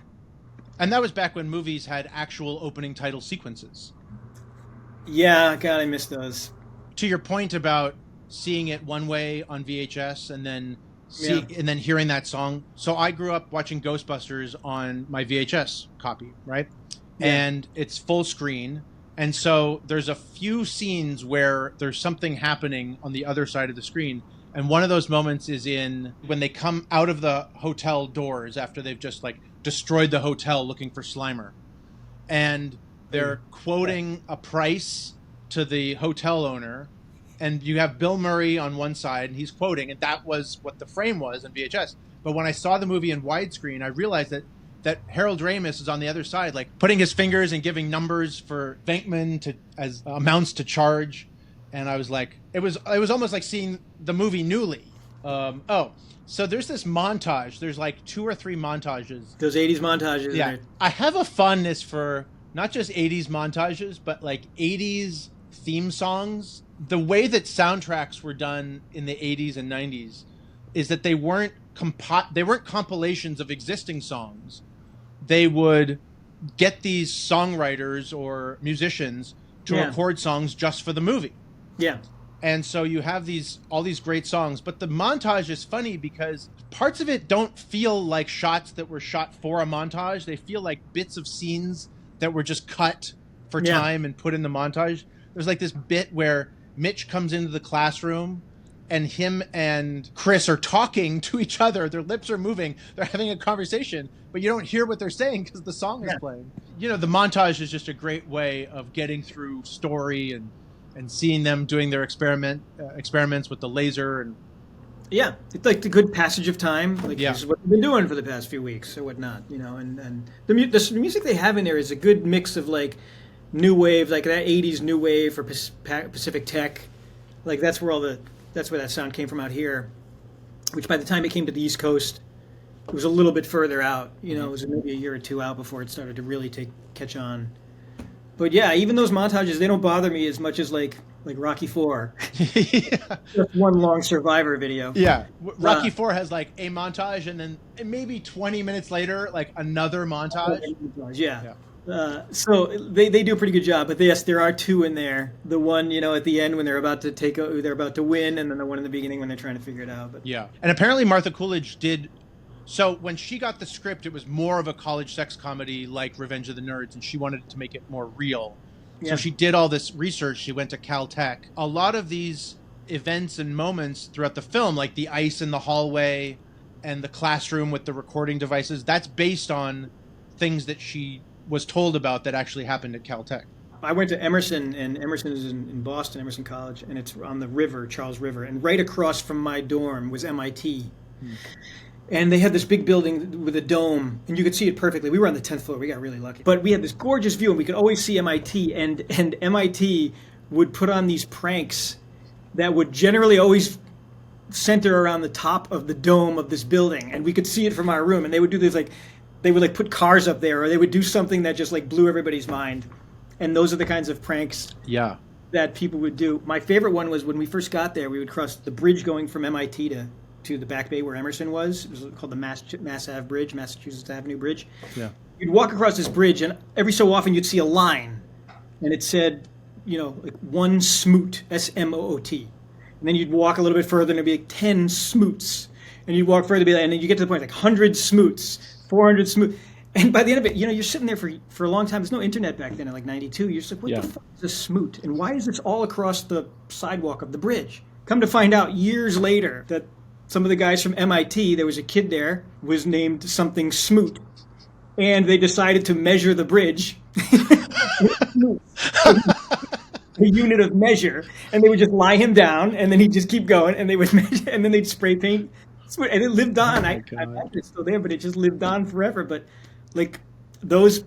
and that was back when movies had actual opening title sequences. Yeah, God, I miss those. to your point about seeing it one way on VHS and then and then hearing that song. So I grew up watching Ghostbusters on my VHS copy, right? Yeah. And it's full screen. And so there's a few scenes where there's something happening on the other side of the screen. And one of those moments is when they come out of the hotel doors after they've just like destroyed the hotel looking for Slimer. And they're quoting a price to the hotel owner. And you have Bill Murray on one side and he's quoting, and that was what the frame was in VHS. But when I saw the movie in widescreen, I realized that Harold Ramis is on the other side, like putting his fingers and giving numbers for Venkman as amounts to charge. And I was like, it was almost like seeing the movie newly. So there's this montage. There's like 2 or 3 montages. Those 80s montages. Yeah. I have a fondness for not just 80s montages, but like 80s theme songs. The way that soundtracks were done in the 80s and 90s is that they weren't compilations of existing songs. They would get these songwriters or musicians to record songs just for the movie. Yeah. And so you have all these great songs, but the montage is funny because parts of it don't feel like shots that were shot for a montage. They feel like bits of scenes that were just cut for time and put in the montage. There's like this bit where Mitch comes into the classroom and him and Chris are talking to each other. Their lips are moving. They're having a conversation, but you don't hear what they're saying because the song is playing. You know, the montage is just a great way of getting through story and seeing them doing their experiments with the laser. And it's like the good passage of time. Like this is what we've been doing for the past few weeks or whatnot, you know. And the music they have in there is a good mix of like new wave, like that 80s new wave for Pacific Tech. Like that's where that sound came from out here, which by the time it came to the East Coast, it was a little bit further out. You know, it was maybe a year or two out before it started to really catch on. But yeah, even those montages, they don't bother me as much as like Rocky IV. Just one long Survivor video. Yeah. Rocky IV has like a montage and then maybe 20 minutes later, like another montage. So they do a pretty good job, but yes, there are 2 in there. The one, you know, at the end when they're about to win, and then the one in the beginning when they're trying to figure it out. But and apparently Martha Coolidge did. So when she got the script, it was more of a college sex comedy like Revenge of the Nerds, and she wanted to make it more real. So she did all this research. She went to Caltech. A lot of these events and moments throughout the film, like the ice in the hallway and the classroom with the recording devices, that's based on things that she was told about that actually happened at Caltech. I went to Emerson, and Emerson is in Boston, Emerson College, and it's on the river, Charles River. And right across from my dorm was MIT. And they had this big building with a dome, and you could see it perfectly. We were on the 10th floor. We got really lucky. But we had this gorgeous view, and we could always see MIT. And MIT would put on these pranks that would generally always center around the top of the dome of this building. And we could see it from our room. And they would do this, like, they would, like, put cars up there, or they would do something that just, like, blew everybody's mind. And those are the kinds of pranks that people would do. My favorite one was when we first got there, we would cross the bridge going from MIT to the Back Bay where Emerson was. It was called the Mass Ave Bridge, Massachusetts Avenue Bridge. Yeah. You'd walk across this bridge, and every so often you'd see a line, and it said, you know, like 1 smoot, S-M-O-O-T. And then you'd walk a little bit further, and it'd be like 10 smoots. And you'd walk further, and then you get to the point like 100 smoots, 400 smoots. And by the end of it, you know, you're sitting there for a long time. There's no internet back then in like 92. You're just like, what the fuck is this smoot? And why is this all across the sidewalk of the bridge? Come to find out years later that some of the guys from MIT, there was a kid there, was named something Smoot. And they decided to measure the bridge. A unit of measure. And they would just lie him down, and then he'd just keep going, and they would measure, and then they'd spray paint. And it lived on. I imagine it's still there, but it just lived on forever. But like those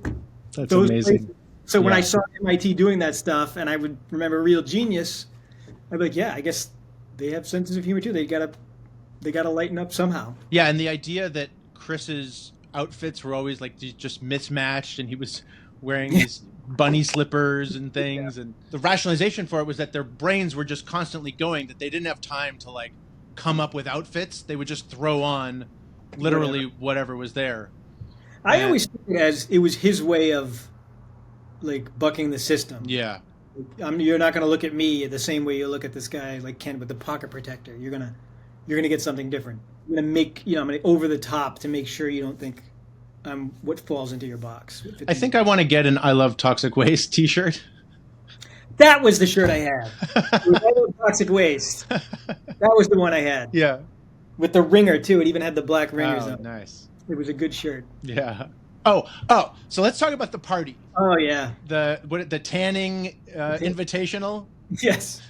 amazing. Places. So when I saw MIT doing that stuff, and I would remember Real Genius, I'd be like, I guess they have senses of humor too. They gotta lighten up somehow. Yeah, and the idea that Chris's outfits were always like just mismatched, and he was wearing these bunny slippers and things, and the rationalization for it was that their brains were just constantly going, that they didn't have time to like come up with outfits. They would just throw on literally whatever was there. I always think it as it was his way of like bucking the system. Yeah. You're not going to look at me the same way you look at this guy like Ken with the pocket protector. You're gonna get something different. I'm gonna make I'm gonna over the top to make sure you don't think I'm what falls into your box. I think I want to get an "I love toxic waste" T-shirt. That was the shirt I had. With all the toxic waste. That was the one I had. Yeah. With the ringer too. It even had the black ringers on it. Nice. It was a good shirt. Yeah. Oh. So let's talk about the party. Oh yeah. The tanning invitational. Yes.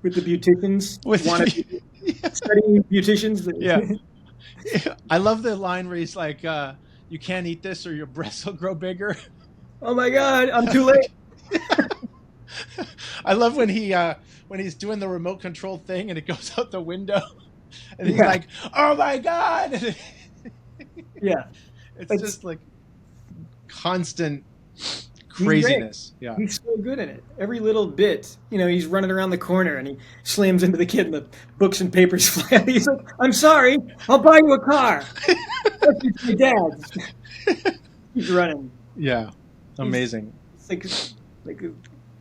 With the beauticians. Yeah. Studying beauticians. Yeah. I love the line where he's like, "You can't eat this, or your breasts will grow bigger." Oh my God! I'm too late. I love when he's doing the remote control thing and it goes out the window, and he's like, "Oh my God!" Yeah, it's just like constant craziness. Yeah, he's so good at it. Every little bit, he's running around the corner and he slams into the kid, and the books and papers fly. He's like, "I'm sorry, I'll buy you a car." That's my dad. He's running. Yeah, amazing. It's like a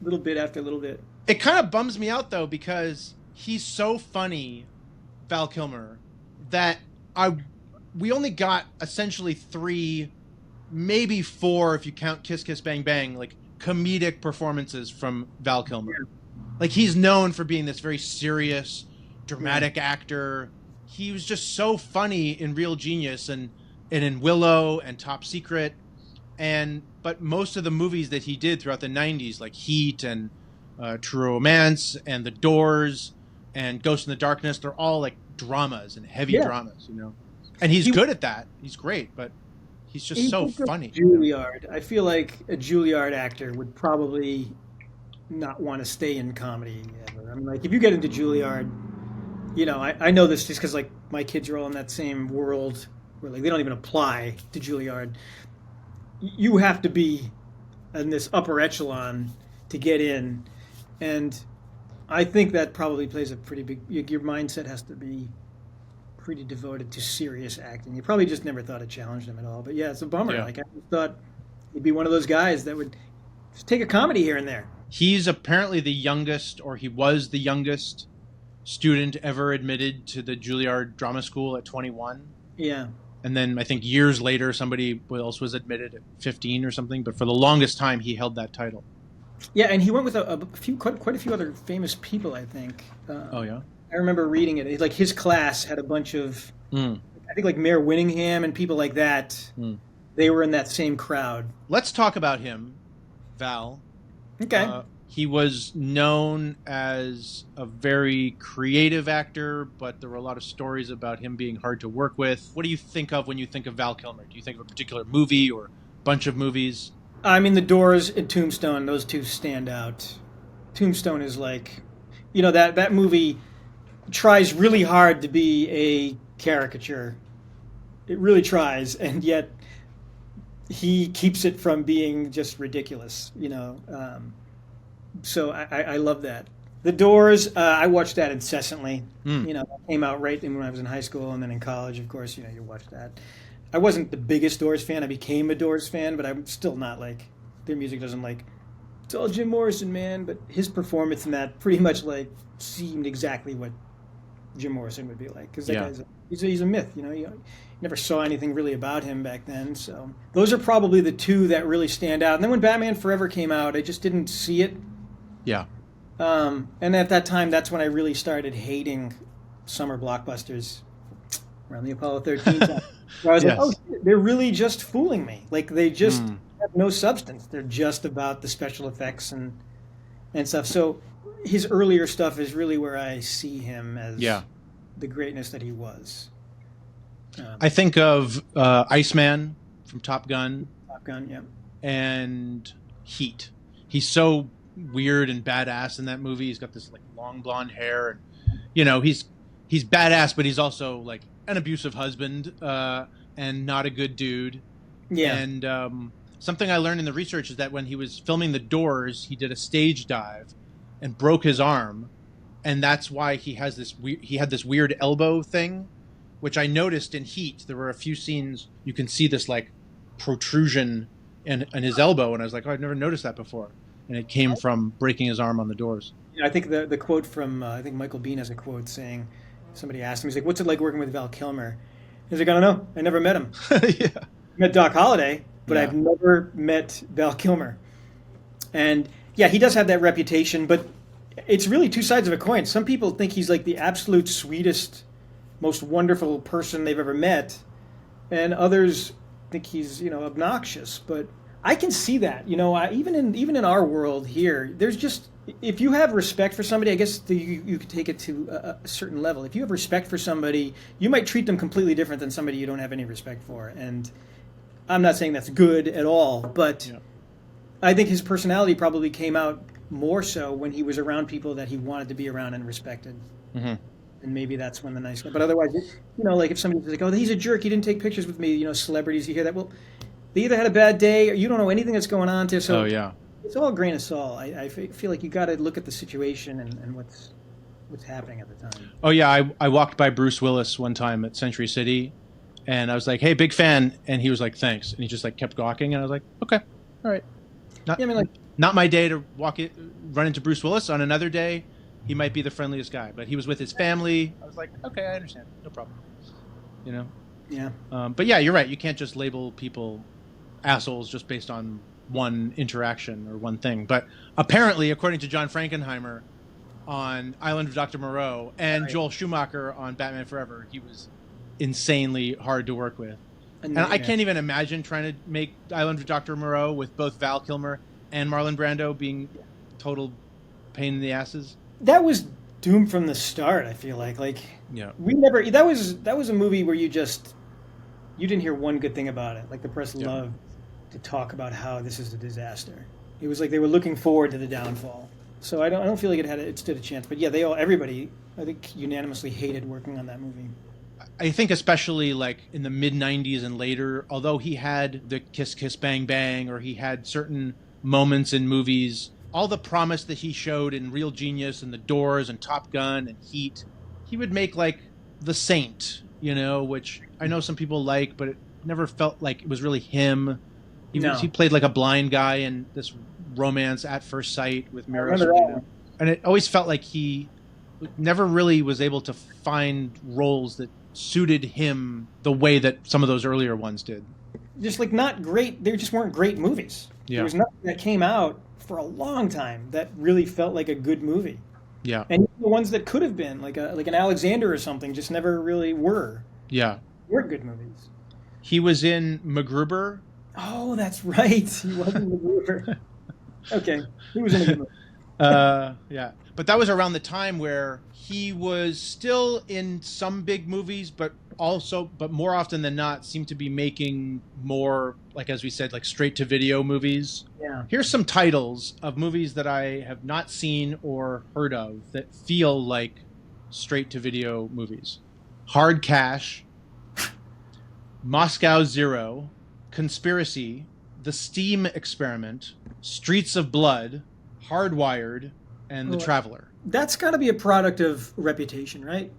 little bit after little bit. It kind of bums me out though, because he's so funny, Val Kilmer, that we only got essentially 3, maybe 4 if you count Kiss Kiss Bang Bang, like comedic performances from Val Kilmer. Yeah. Like, he's known for being this very serious, dramatic actor. He was just so funny in Real Genius and in Willow and Top Secret. But most of the movies that he did throughout the 90s, like Heat and True Romance and The Doors and Ghost in the Darkness, they're all like dramas and heavy dramas, And he's good at that. He's great, but he's just so funny. Juilliard. I feel like a Juilliard actor would probably not want to stay in comedy ever. I mean, like, if you get into Juilliard, I know this just because, like, my kids are all in that same world where, like, they don't even apply to Juilliard. You have to be in this upper echelon to get in, and I think that probably plays a pretty big. Your mindset has to be pretty devoted to serious acting. You probably just never thought it challenged him at all. But yeah, it's a bummer. Yeah. Like, I thought he'd be one of those guys that would just take a comedy here and there. He's apparently the youngest, or he was the youngest student ever admitted to the Juilliard Drama School at 21. Yeah. And then I think years later, somebody else was admitted at 15 or something. But for the longest time, he held that title. Yeah, and he went with quite a few other famous people, I think. Oh, yeah? I remember reading it. Like, his class had a bunch of, I think, like Mayor Winningham and people like that. They were in that same crowd. Let's talk about him, Val. Okay. He was known as a very creative actor, but there were a lot of stories about him being hard to work with. What do you think of when you think of Val Kilmer? Do you think of a particular movie or bunch of movies? I mean, The Doors and Tombstone, those two stand out. Tombstone is like, that movie tries really hard to be a caricature. It really tries, and yet he keeps it from being just ridiculous, So I love that. The Doors, I watched that incessantly. That came out right when I was in high school, and then in college, of course, you watch that. I wasn't the biggest Doors fan. I became a Doors fan, but I'm still not like, their music doesn't like, it's all Jim Morrison, man. But his performance in that pretty much like seemed exactly what Jim Morrison would be like. Because that guy's he's a myth, You never saw anything really about him back then. So those are probably the two that really stand out. And then when Batman Forever came out, I just didn't see it. Yeah. And at that time, that's when I really started hating summer blockbusters around the Apollo 13 time. Where I was like, oh, shit, they're really just fooling me. Like, they just have no substance. They're just about the special effects and stuff. So his earlier stuff is really where I see him as the greatness that he was. I think of Iceman from Top Gun. Top Gun, yeah. And Heat. He's so weird and badass in that movie. He's got this like long blonde hair, and he's badass, but he's also like an abusive husband and not a good dude. Yeah. And something I learned in the research is that when he was filming The Doors, he did a stage dive and broke his arm, and that's why he had this weird elbow thing, which I noticed in Heat. There were a few scenes you can see this like protrusion in his elbow, and I was like, oh, I've never noticed that before. and it came from breaking his arm on the doors. I think the quote from I think Michael Biehn has a quote saying, somebody asked him, he's like, "What's it like working with Val Kilmer?" He's like, "I don't know. I never met him. Yeah. I met Doc Holliday, but Yeah. I've never met Val Kilmer." And yeah, he does have that reputation, but it's really two sides of a coin. Some people think he's like the absolute sweetest, most wonderful person they've ever met, and others think he's, obnoxious. But I can see that. Even in our world here, there's just, if you have respect for somebody, I guess you could take it to a certain level. If you have respect for somebody, you might treat them completely different than somebody you don't have any respect for. And I'm not saying that's good at all, but Yeah. I think his personality probably came out more so when he was around people that he wanted to be around and respected. Mm-hmm. And maybe that's when the nice guy. But otherwise, like if somebody's like, "Oh, he's a jerk. He didn't take pictures with me." Celebrities, you hear that. Well, they either had a bad day or you don't know anything that's going on there. So Oh yeah. it's all a grain of salt. I feel like you got to look at the situation and what's happening at the time. Oh yeah. I walked by Bruce Willis one time at Century City, and I was like, "Hey, big fan," and he was like, "Thanks," and he just like kept gawking, and I was like, "Okay, all right." Not my day to run into Bruce Willis. On another day, he might be the friendliest guy, but he was with his family. I was like, okay, I understand, no problem. Yeah. But yeah, you're right. You can't just label people assholes just based on one interaction or one thing. But apparently, according to John Frankenheimer on Island of Dr. Moreau and Right. Joel Schumacher on Batman Forever, he was insanely hard to work with. And Yeah. I can't even imagine trying to make Island of Dr. Moreau with both Val Kilmer and Marlon Brando being total pain in the asses. That was doomed from the start. I feel like Yeah. we never. That was a movie where you didn't hear one good thing about it. Like the press Yeah. loved to talk about how this is a disaster. It was like they were looking forward to the downfall. So I don't feel like it stood a chance. But yeah, everybody I think unanimously hated working on that movie. I think especially like in the mid 90s and later, although he had the Kiss Kiss Bang Bang, or he had certain moments in movies, all the promise that he showed in Real Genius and The Doors and Top Gun and Heat, he would make like The Saint, which I know some people like, but it never felt like it was really him. He played like a blind guy in this Romance at First Sight with Mira Sorvino. And it always felt like he never really was able to find roles that suited him the way that some of those earlier ones did. Just like not great. They just weren't great movies. Yeah. There was nothing that came out for a long time that really felt like a good movie. Yeah. And the ones that could have been like an Alexander or something just never really were. Yeah. Weren't good movies. He was in MacGruber. Oh, that's right. He wasn't the Gruber. Okay, he was in a good movie. Yeah. But that was around the time where he was still in some big movies, but more often than not, seemed to be making more, like as we said, like straight to video movies. Yeah. Here's some titles of movies that I have not seen or heard of that feel like straight to video movies: Hard Cash, Moscow Zero, Conspiracy, The Steam Experiment, Streets of Blood, Hardwired, and The Traveler. That's got to be a product of reputation, right?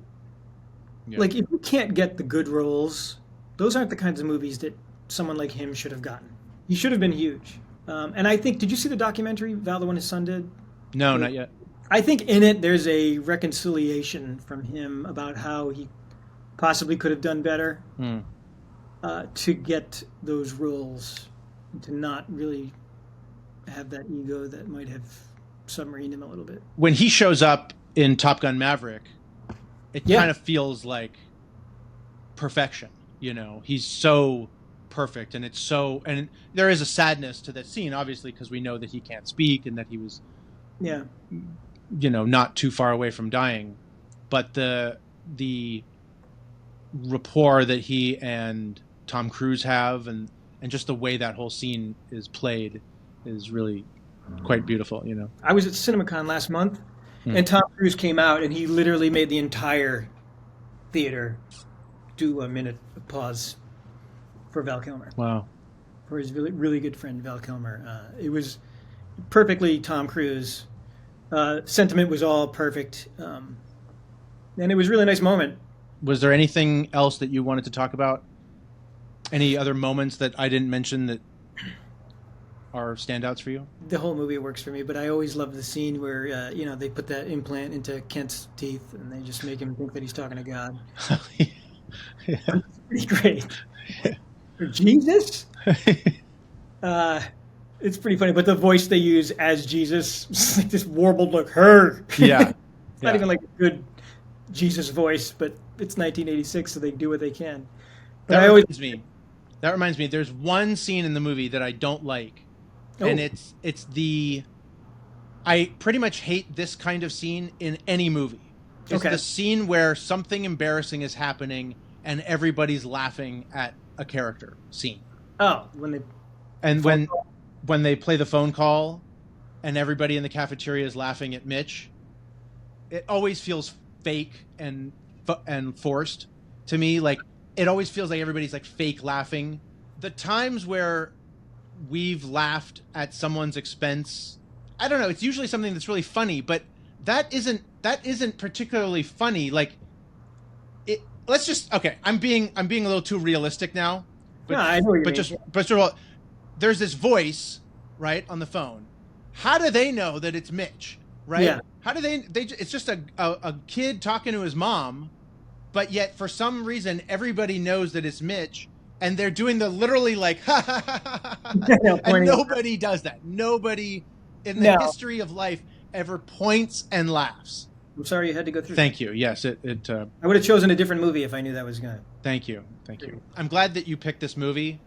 Yeah. Like, if you can't get the good roles, those aren't the kinds of movies that someone like him should have gotten. He should have been huge. And I think, did you see the documentary, Val, the one his son did? No, not yet. I think in it there's a reconciliation from him about how he possibly could have done better to get those roles, to not really have that ego that might have submarined him a little bit. When he shows up in Top Gun Maverick, it kind of feels like perfection. He's so perfect, and and there is a sadness to that scene, obviously, because we know that he can't speak and that he was, not too far away from dying. But the rapport that he and Tom Cruise have, and just the way that whole scene is played, is really quite beautiful. I was at CinemaCon last month, and Tom Cruise came out, and he literally made the entire theater do a minute of pause for Val Kilmer. Wow. For his really, really good friend Val Kilmer. It was perfectly Tom Cruise. Sentiment was all perfect. And it was a really nice moment. Was there anything else that you wanted to talk about? Any other moments that I didn't mention that are standouts for you? The whole movie works for me, but I always love the scene where they put that implant into Kent's teeth and they just make him think that he's talking to God. Yeah. It's pretty great. Or Jesus? It's pretty funny, but the voice they use as Jesus, it's like this warbled look, her. Yeah. It's not even like a good Jesus voice, but it's 1986, so they do what they can. But That reminds me, there's one scene in the movie that I don't like. And I pretty much hate this kind of scene in any movie. It's the scene where something embarrassing is happening and everybody's laughing at a character scene. Oh, when they play the phone call and everybody in the cafeteria is laughing at Mitch, it always feels fake and forced to me. Like, it always feels like everybody's like fake laughing. The times where we've laughed at someone's expense, I don't know, it's usually something that's really funny, but that isn't particularly funny. Like, I'm being a little too realistic now. But, no, I know what you mean. But first of all, there's this voice, right, on the phone. How do they know that it's Mitch, right? Yeah. How do they it's just a kid talking to his mom, but yet for some reason everybody knows that it's Mitch, and they're doing the literally like ha ha ha ha, and nobody does that. Nobody in the history of life ever points and laughs. I'm sorry you had to go through Thank you. Yes, I would have chosen a different movie if I knew that was going to. Thank you. I'm glad that you picked this movie,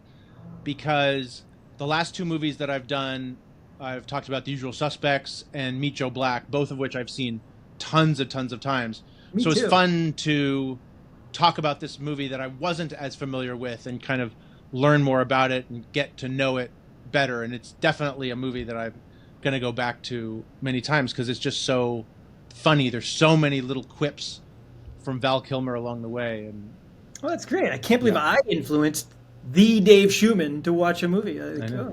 because the last two movies that I've done, I've talked about The Usual Suspects and Meet Joe Black, both of which I've seen tons of times. Me so too. It's fun to talk about this movie that I wasn't as familiar with and kind of learn more about it and get to know it better. And it's definitely a movie that I'm going to go back to many times because it's just so funny. There's so many little quips from Val Kilmer along the way. And well, that's great. I can't believe I influenced the Dave Schumann to watch a movie. It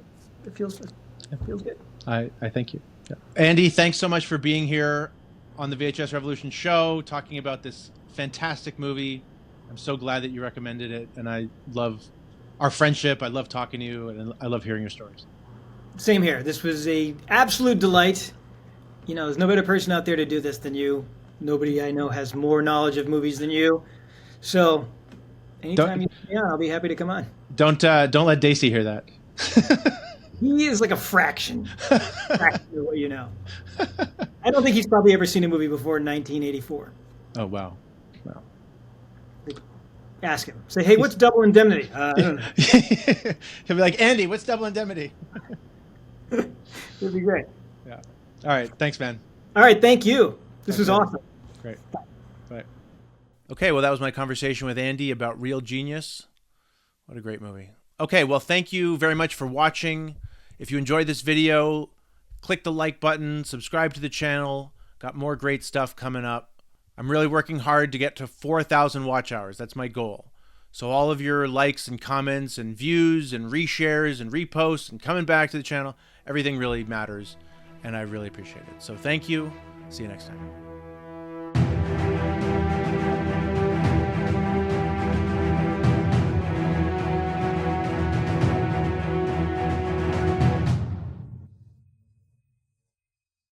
feels good. I thank you. Yeah. Andy, thanks so much for being here on the VHS Revolution show, talking about this fantastic movie. I'm so glad that you recommended it, and I love our friendship. I love talking to you, and I love hearing your stories. Same here. This was a absolute delight. You know, there's no better person out there to do this than you. Nobody I know has more knowledge of movies than you. So anytime I'll be happy to come on. Don't let Daisy hear that. He is like a fraction of what you know. I don't think he's probably ever seen a movie before 1984. Oh, wow. Ask him. Say, hey, what's Double Indemnity? I don't know. He'll be like, Andy, what's Double Indemnity? It'd be great. Yeah. All right. Thanks, man. All right. Thank you. This was awesome. Great. Bye. Okay. Well, that was my conversation with Andy about Real Genius. What a great movie. Okay. Well, thank you very much for watching. If you enjoyed this video, click the like button, subscribe to the channel. Got more great stuff coming up. I'm really working hard to get to 4,000 watch hours. That's my goal. So all of your likes and comments and views and reshares and reposts and coming back to the channel, everything really matters, and I really appreciate it. So thank you. See you next time.